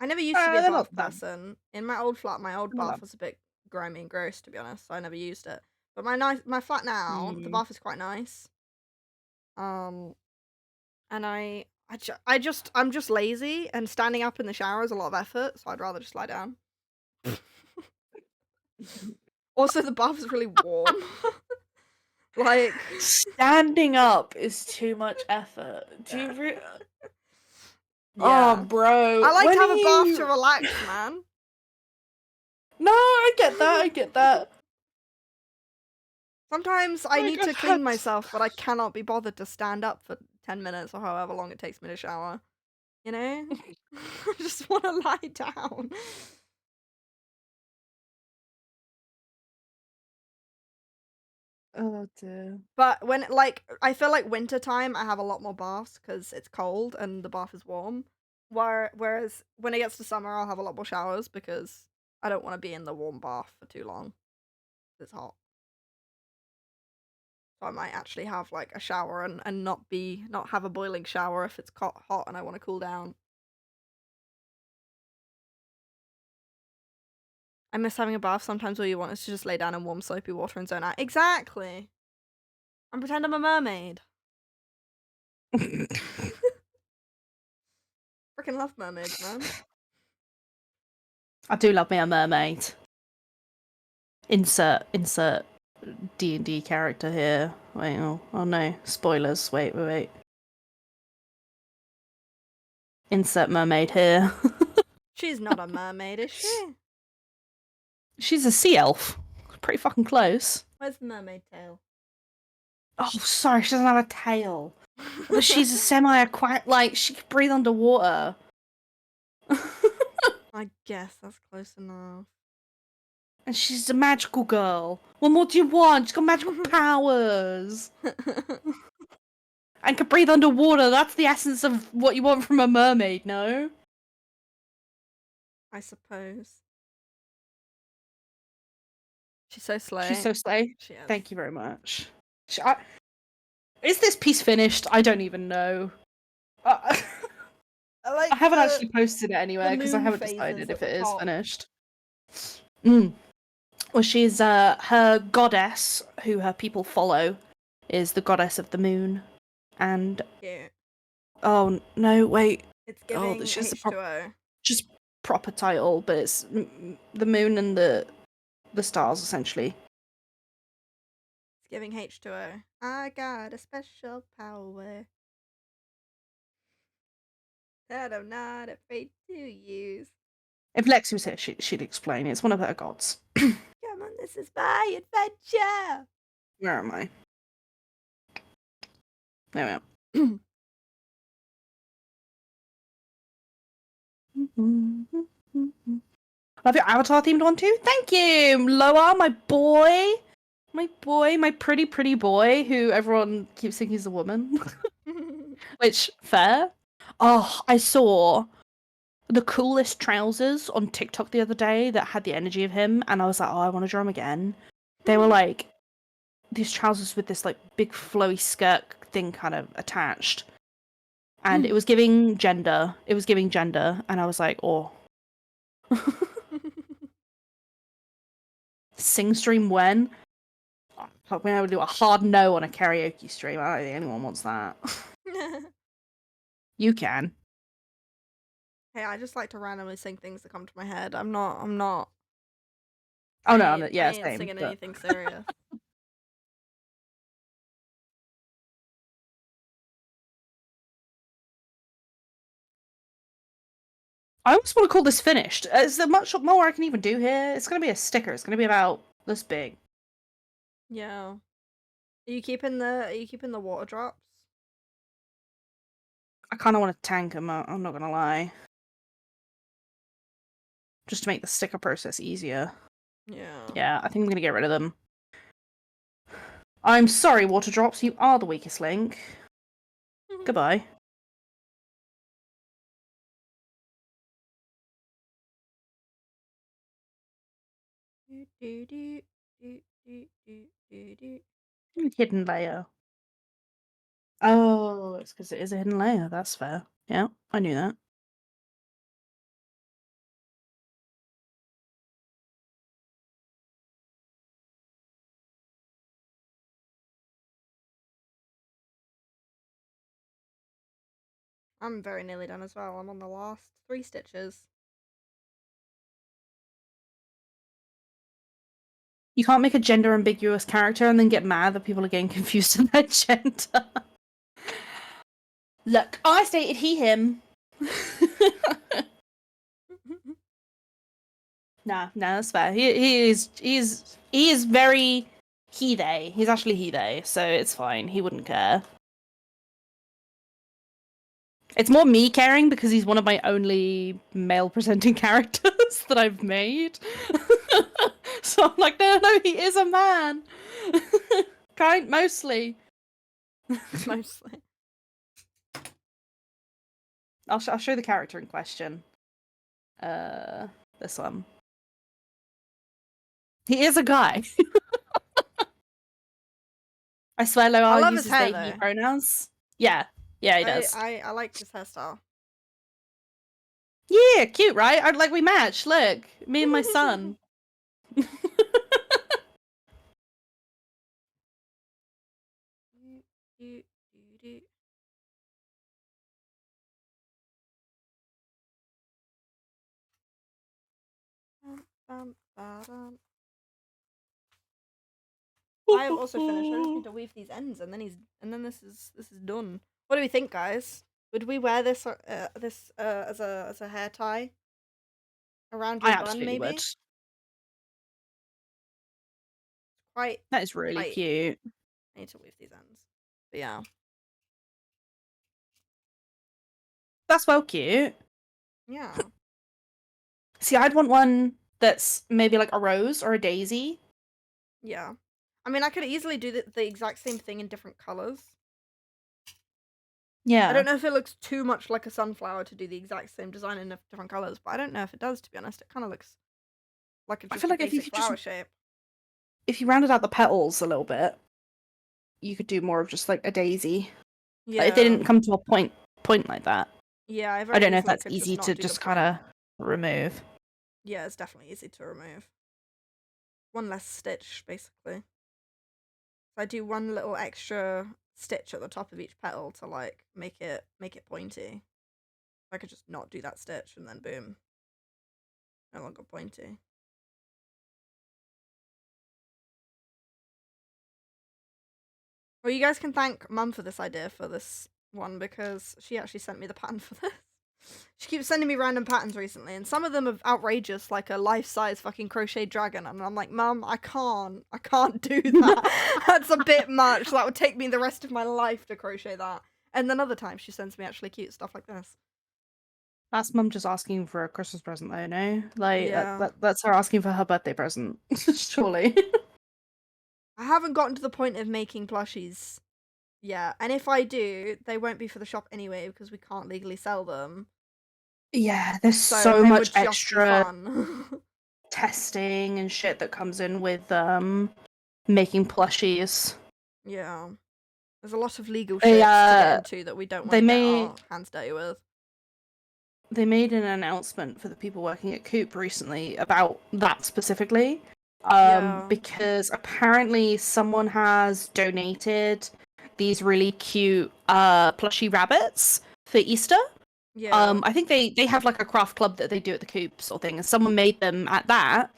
I never used to be a bath not that- person. In my old flat, my old bath was a bit grimy and gross, to be honest, so I never used it. But my flat now, the bath is quite nice. And I'm just lazy, and standing up in the shower is a lot of effort, so I'd rather just lie down. Also, the bath is really warm. Like standing up is too much effort. Do you really? Yeah. Oh, bro. I like when to have a bath you- to relax, man. No, I get that. I get that. Sometimes I need to God. clean myself, but I cannot be bothered to stand up for 10 minutes or however long it takes me to shower. You know? I just want to lie down. Oh dear. But when, like, I feel like wintertime, I have a lot more baths because it's cold and the bath is warm. Whereas when it gets to summer, I'll have a lot more showers because I don't want to be in the warm bath for too long. It's hot. So I might actually have like a shower and not have a boiling shower if it's hot and I want to cool down. I miss having a bath. Sometimes all you want is to just lay down in warm soapy water and zone out. Exactly. And pretend I'm a mermaid. Freaking love mermaids, man. I do love me a mermaid. Insert D&D character here. Wait, oh no, spoilers. Wait. Insert mermaid here. She's not a mermaid, is she? She's a sea elf. Pretty fucking close. Where's the mermaid tail? Oh, sorry, she doesn't have a tail. But she's a semi-aquatic, like, she can breathe underwater. I guess that's close enough. And she's a magical girl. What more do you want? She's got magical powers. And can breathe underwater. That's the essence of what you want from a mermaid, no? I suppose. She's so slay. She's so slay. She is. Thank you very much. Is this piece finished? I don't even know. I haven't actually posted it anywhere because I haven't decided if it is finished. Well, she's her goddess, who her people follow, is the goddess of the moon, and Cute. oh no, wait, It's giving she's H2O. just proper title, but it's the moon and the stars essentially. It's giving H2O. I got a special power that I'm not afraid to use. If Lexi was here, she'd explain. It's one of her gods. Come on, this is my adventure. Where am I? There we are. Love your avatar themed one too. Thank you, Loa, my boy, my pretty boy, who everyone keeps thinking is a woman. Which fair. Oh, I saw the coolest trousers on TikTok the other day that had the energy of him, and I was like, oh, I want to draw him again. They were like these trousers with this like big flowy skirt thing kind of attached, and it was giving gender. It was giving gender, and I was like, oh. Sing stream when? We're going to do a hard no on a karaoke stream. I don't think anyone wants that. You can. Hey, I just like to randomly sing things that come to my head. I'm not. Oh no, yeah, I ain't same. singing But... anything serious. I almost want to call this finished. Is there much more I can even do here? It's going to be a sticker. It's going to be about this big. Yeah. Are you keeping the water drops? I kind of want to tank them. I'm not going to lie. Just to make the sticker process easier. Yeah. Yeah, I think I'm going to get rid of them. I'm sorry, water drops. You are the weakest link. Goodbye. Hidden layer. Oh, it's because it is a hidden layer. That's fair. Yeah, I knew that. I'm very nearly done as well. I'm on the last 3 stitches. You can't make a gender ambiguous character and then get mad that people are getting confused in their gender. Look, I stated he, him. Nah, that's fair. He is very he, they. He's actually he, they, so it's fine. He wouldn't care. It's more me caring because he's one of my only male presenting characters that I've made. So I'm like, no, he is a man. Mostly. Mostly. I'll show the character in question. This one. He is a guy. I swear I Loar love his uses hair, they, he though. pronouns. Yeah. Yeah, he does. I like his hairstyle. Yeah, cute, right? Like, we match. Look, me and my son. I have also finished. I just need to weave these ends, and then this is done. What do we think, guys? Would we wear this as a hair tie around I your bun, absolutely maybe? would. Quite That is really tight. cute. I need to weave these ends. But yeah. That's well cute. Yeah. See, I'd want one that's maybe like a rose or a daisy. Yeah. I mean, I could easily do the exact same thing in different colors. Yeah. I don't know if it looks too much like a sunflower to do the exact same design in different colors, but I don't know if it does, to be honest. It kind of looks like I just feel a like if you basic could just flower shape. if you rounded out the petals a little bit, you could do more of just like a daisy. Yeah. Like, if they didn't come to a point like that. Yeah, I I very don't know if easily that's could easy not to do just the kind point. of remove. Yeah, it's definitely easy to remove. One less stitch, basically. So I do one little extra stitch at the top of each petal to like make it pointy. I could just not do that stitch and then boom. No longer pointy. Well, you guys can thank Mum for this idea for this one because she actually sent me the pattern for this. She keeps sending me random patterns recently, and some of them are outrageous, like a life-size fucking crochet dragon. And I'm like, Mum, I can't do that. That's a bit much. That would take me the rest of my life to crochet that. And then other times she sends me actually cute stuff like this. That's Mum just asking for a Christmas present, though, no? Like, Yeah. that's her asking for her birthday present, surely. I haven't gotten to the point of making plushies yet, and if I do, they won't be for the shop anyway because we can't legally sell them. Yeah, there's So so they much would just be extra fun. testing and shit that comes in with making plushies. Yeah. There's a lot of legal They, shit to get into that we don't want they to get made our hands dirty with. they made an announcement for the people working at Coop recently about that specifically. Yeah. Because apparently someone has donated these really cute plushy rabbits for Easter. Yeah. I think they have like a craft club that they do at the Coop sort of thing, and someone made them at that,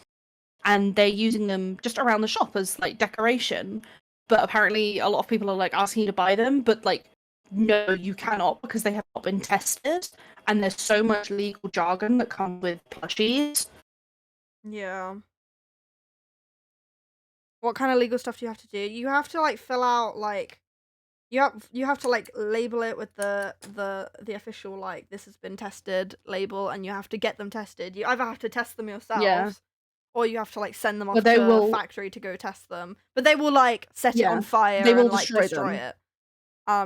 and they're using them just around the shop as like decoration. But apparently a lot of people are like asking you to buy them, but like no, you cannot because they have not been tested, and there's so much legal jargon that comes with plushies. Yeah. What kind of legal stuff do you have to do? You have to like fill out like you have to like label it with the official like this has been tested label, and you have to get them tested. You either have to test them yourselves or you have to like send them But off they to a will, factory to go test them. But they will like set it on they fire will and like destroy them.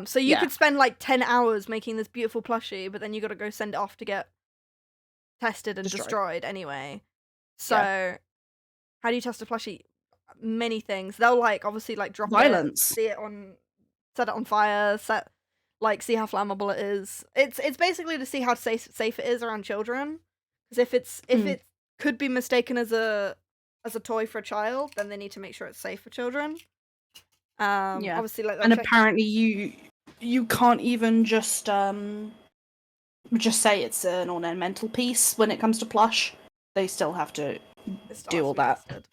it. So you Yeah. could spend like 10 hours making this beautiful plushie, but then you got to go send it off to get tested and destroyed anyway. So how do you test a plushie? Many things. They'll like obviously like drop Violence. it, set it on fire, see how flammable it is. It's basically to see how safe it is around children. Because if it could be mistaken as a toy for a child, then they need to make sure it's safe for children. Obviously like and apparently you can't even just say it's an ornamental piece when it comes to plush. They still have to do all that. tested.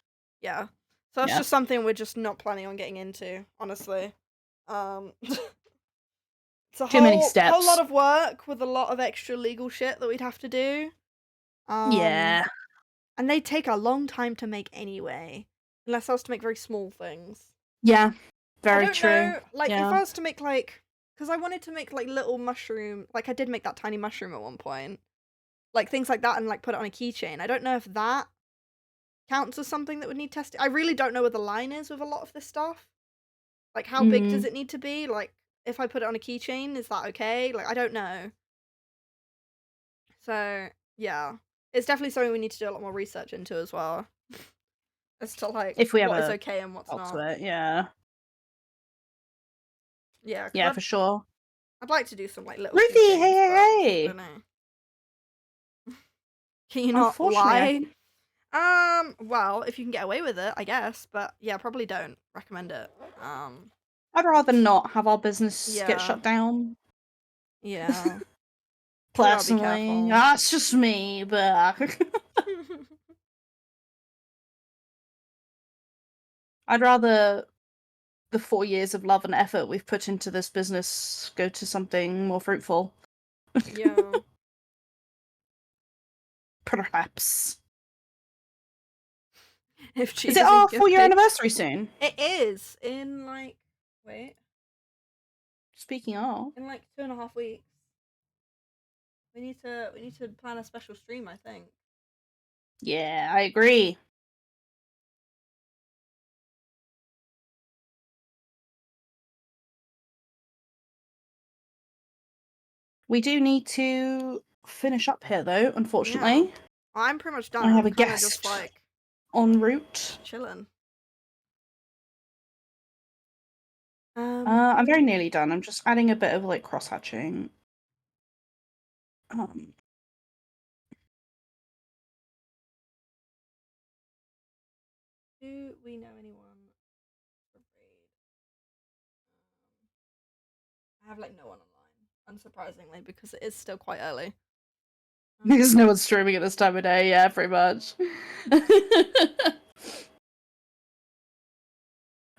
Yeah. So that's just something we're just not planning on getting into, honestly. It's a Too many steps. whole lot of work with a lot of extra legal shit that we'd have to do. Yeah. And they take a long time to make anyway. Unless I was to make very small things. Yeah. Very I don't true. know, like, if I was to make, like... Because I wanted to make, like, little mushroom... Like, I did make that tiny mushroom at one point. Like, things like that and, like, put it on a keychain. I don't know if that counts as something that would need testing. I really don't know where the line is with a lot of this stuff. Like, how big does it need to be? Like, if I put it on a keychain, is that okay? Like, I don't know. So, yeah. It's definitely something we need to do a lot more research into as well. As to, like, If we what ever is okay and what's not. yeah. Yeah, 'cause Yeah, for sure. I'd like to do some like little Ruthie, cute things, hey, but I hey, don't hey. know. Can you not Unfortunately, lie? Well, if you can get away with it, I guess, but yeah, probably don't recommend it. I'd rather not have our business get Yeah, shut down. yeah. We gotta be Personally, careful. that's just me, but I'd rather the 4 years of love and effort we've put into this business go to something more fruitful. Yeah. Perhaps. If she Is it doesn't our get 4-year paid. anniversary soon? It is in like Speaking of. in like 2.5 weeks. We need to plan a special stream, I think. Yeah, I agree. We do need to finish up here, though, unfortunately. Yeah. I'm pretty much done. I have I'm a kind of just guest like en route. chilling. I'm very nearly done. I'm just adding a bit of like cross-hatching. Do we know anyone for raid? I have like no one online, unsurprisingly, because it is still quite early. Because no one's streaming at this time of day, yeah, pretty much.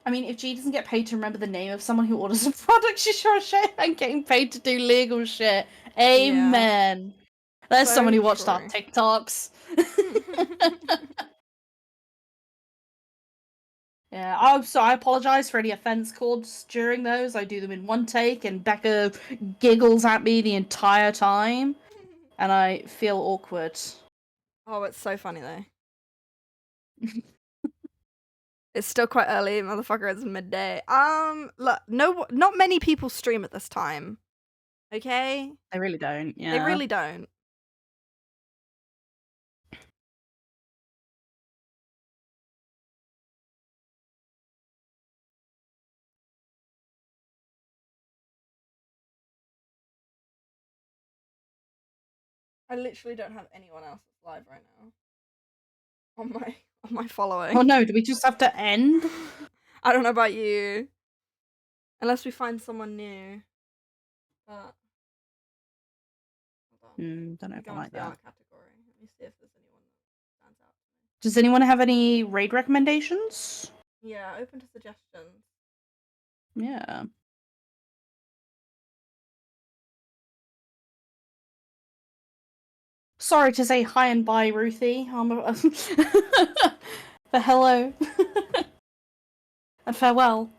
I mean, if G doesn't get paid to remember the name of someone who orders a product, she's crochet and getting paid to do legal shit. Amen. Yeah. There's So someone who watched our true. TikToks. Yeah, I apologize for any offense calls during those. I do them in one take, and Becca giggles at me the entire time, and I feel awkward. Oh, it's so funny though. It's still quite early, motherfucker. It's midday. Look, not many people stream at this time. Okay, They really don't. Yeah, they really don't. I literally don't have anyone else that's live right now on my following. Oh no, do we just have to end? I don't know about you, unless we find someone new. But hold on. Don't know if I Go like into the that. art category. Let me see if there's anyone that stands out to me. Does anyone have any raid recommendations? Yeah, open to suggestions. Yeah. Sorry to say hi and bye, Ruthie. But hello. And farewell.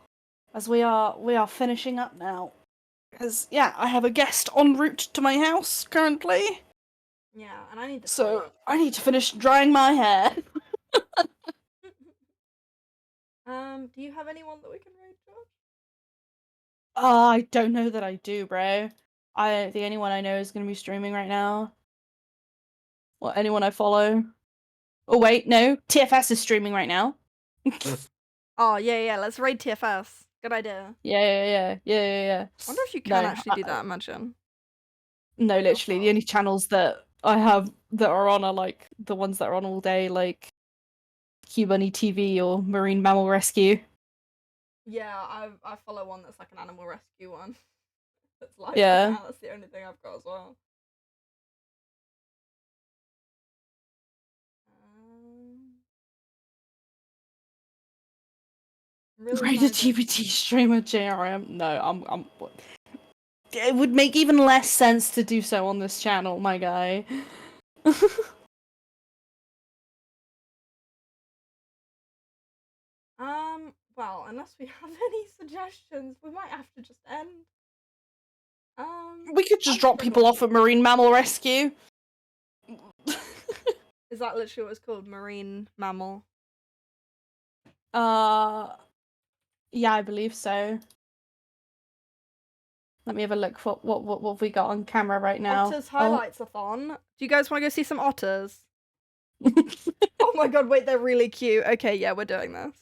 As we are finishing up now. Because, yeah, I have a guest en route to my house currently. Yeah, and I need to. So, I need to finish drying my hair. Do you have anyone that we can raid, George? I don't know that I do, bro. The only one I know is going to be streaming right now. Or anyone I follow. Oh, wait, no. TFS is streaming right now. Oh, yeah, let's raid TFS. Good idea. Yeah. Wonder if you can actually do that, imagine. No, literally, the only channels that I have that are on are, like, the ones that are on all day, like, Q-Bunny TV or Marine Mammal Rescue. Yeah, I follow one that's like an animal rescue one. That's live Yeah. right now. That's the only thing I've got as well. Really Rated TBT streamer JRM. No, I'm. It would make even less sense to do so on this channel, my guy. Well, unless we have any suggestions, we might have to just end. We could just drop people off at Marine Mammal Rescue. Is that literally what it's called? Marine Mammal? Yeah, I believe so. Let me have a look. What have we got on camera right now? Otters highlights-a-thon. Do you guys want to go see some otters? Oh my god, wait, they're really cute. Okay, yeah, we're doing this.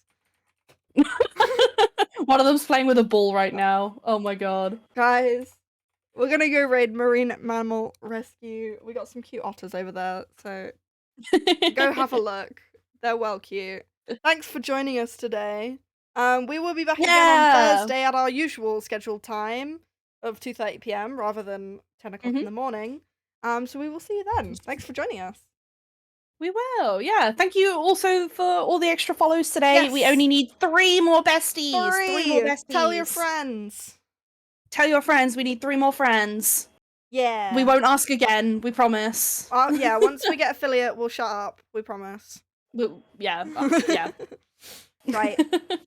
One of them's playing with a ball right now. Oh my god. Guys, we're gonna go raid Marine Mammal Rescue. We got some cute otters over there, so go have a look. They're well cute. Thanks for joining us today. We will be back again on Thursday at our usual scheduled time of 2:30 p.m. rather than 10 o'clock in the morning. So we will see you then. Thanks for joining us. We will, yeah. Thank you also for all the extra follows today. Yes. We only need 3 more besties. 3 more besties. Tell your friends. Tell your friends. We need 3 more friends. Yeah. We won't ask again. We promise. Yeah, once we get affiliate, we'll shut up. We promise. Yeah. Right.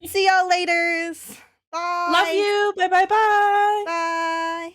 See y'all laters. Bye. Love you. Bye. Bye.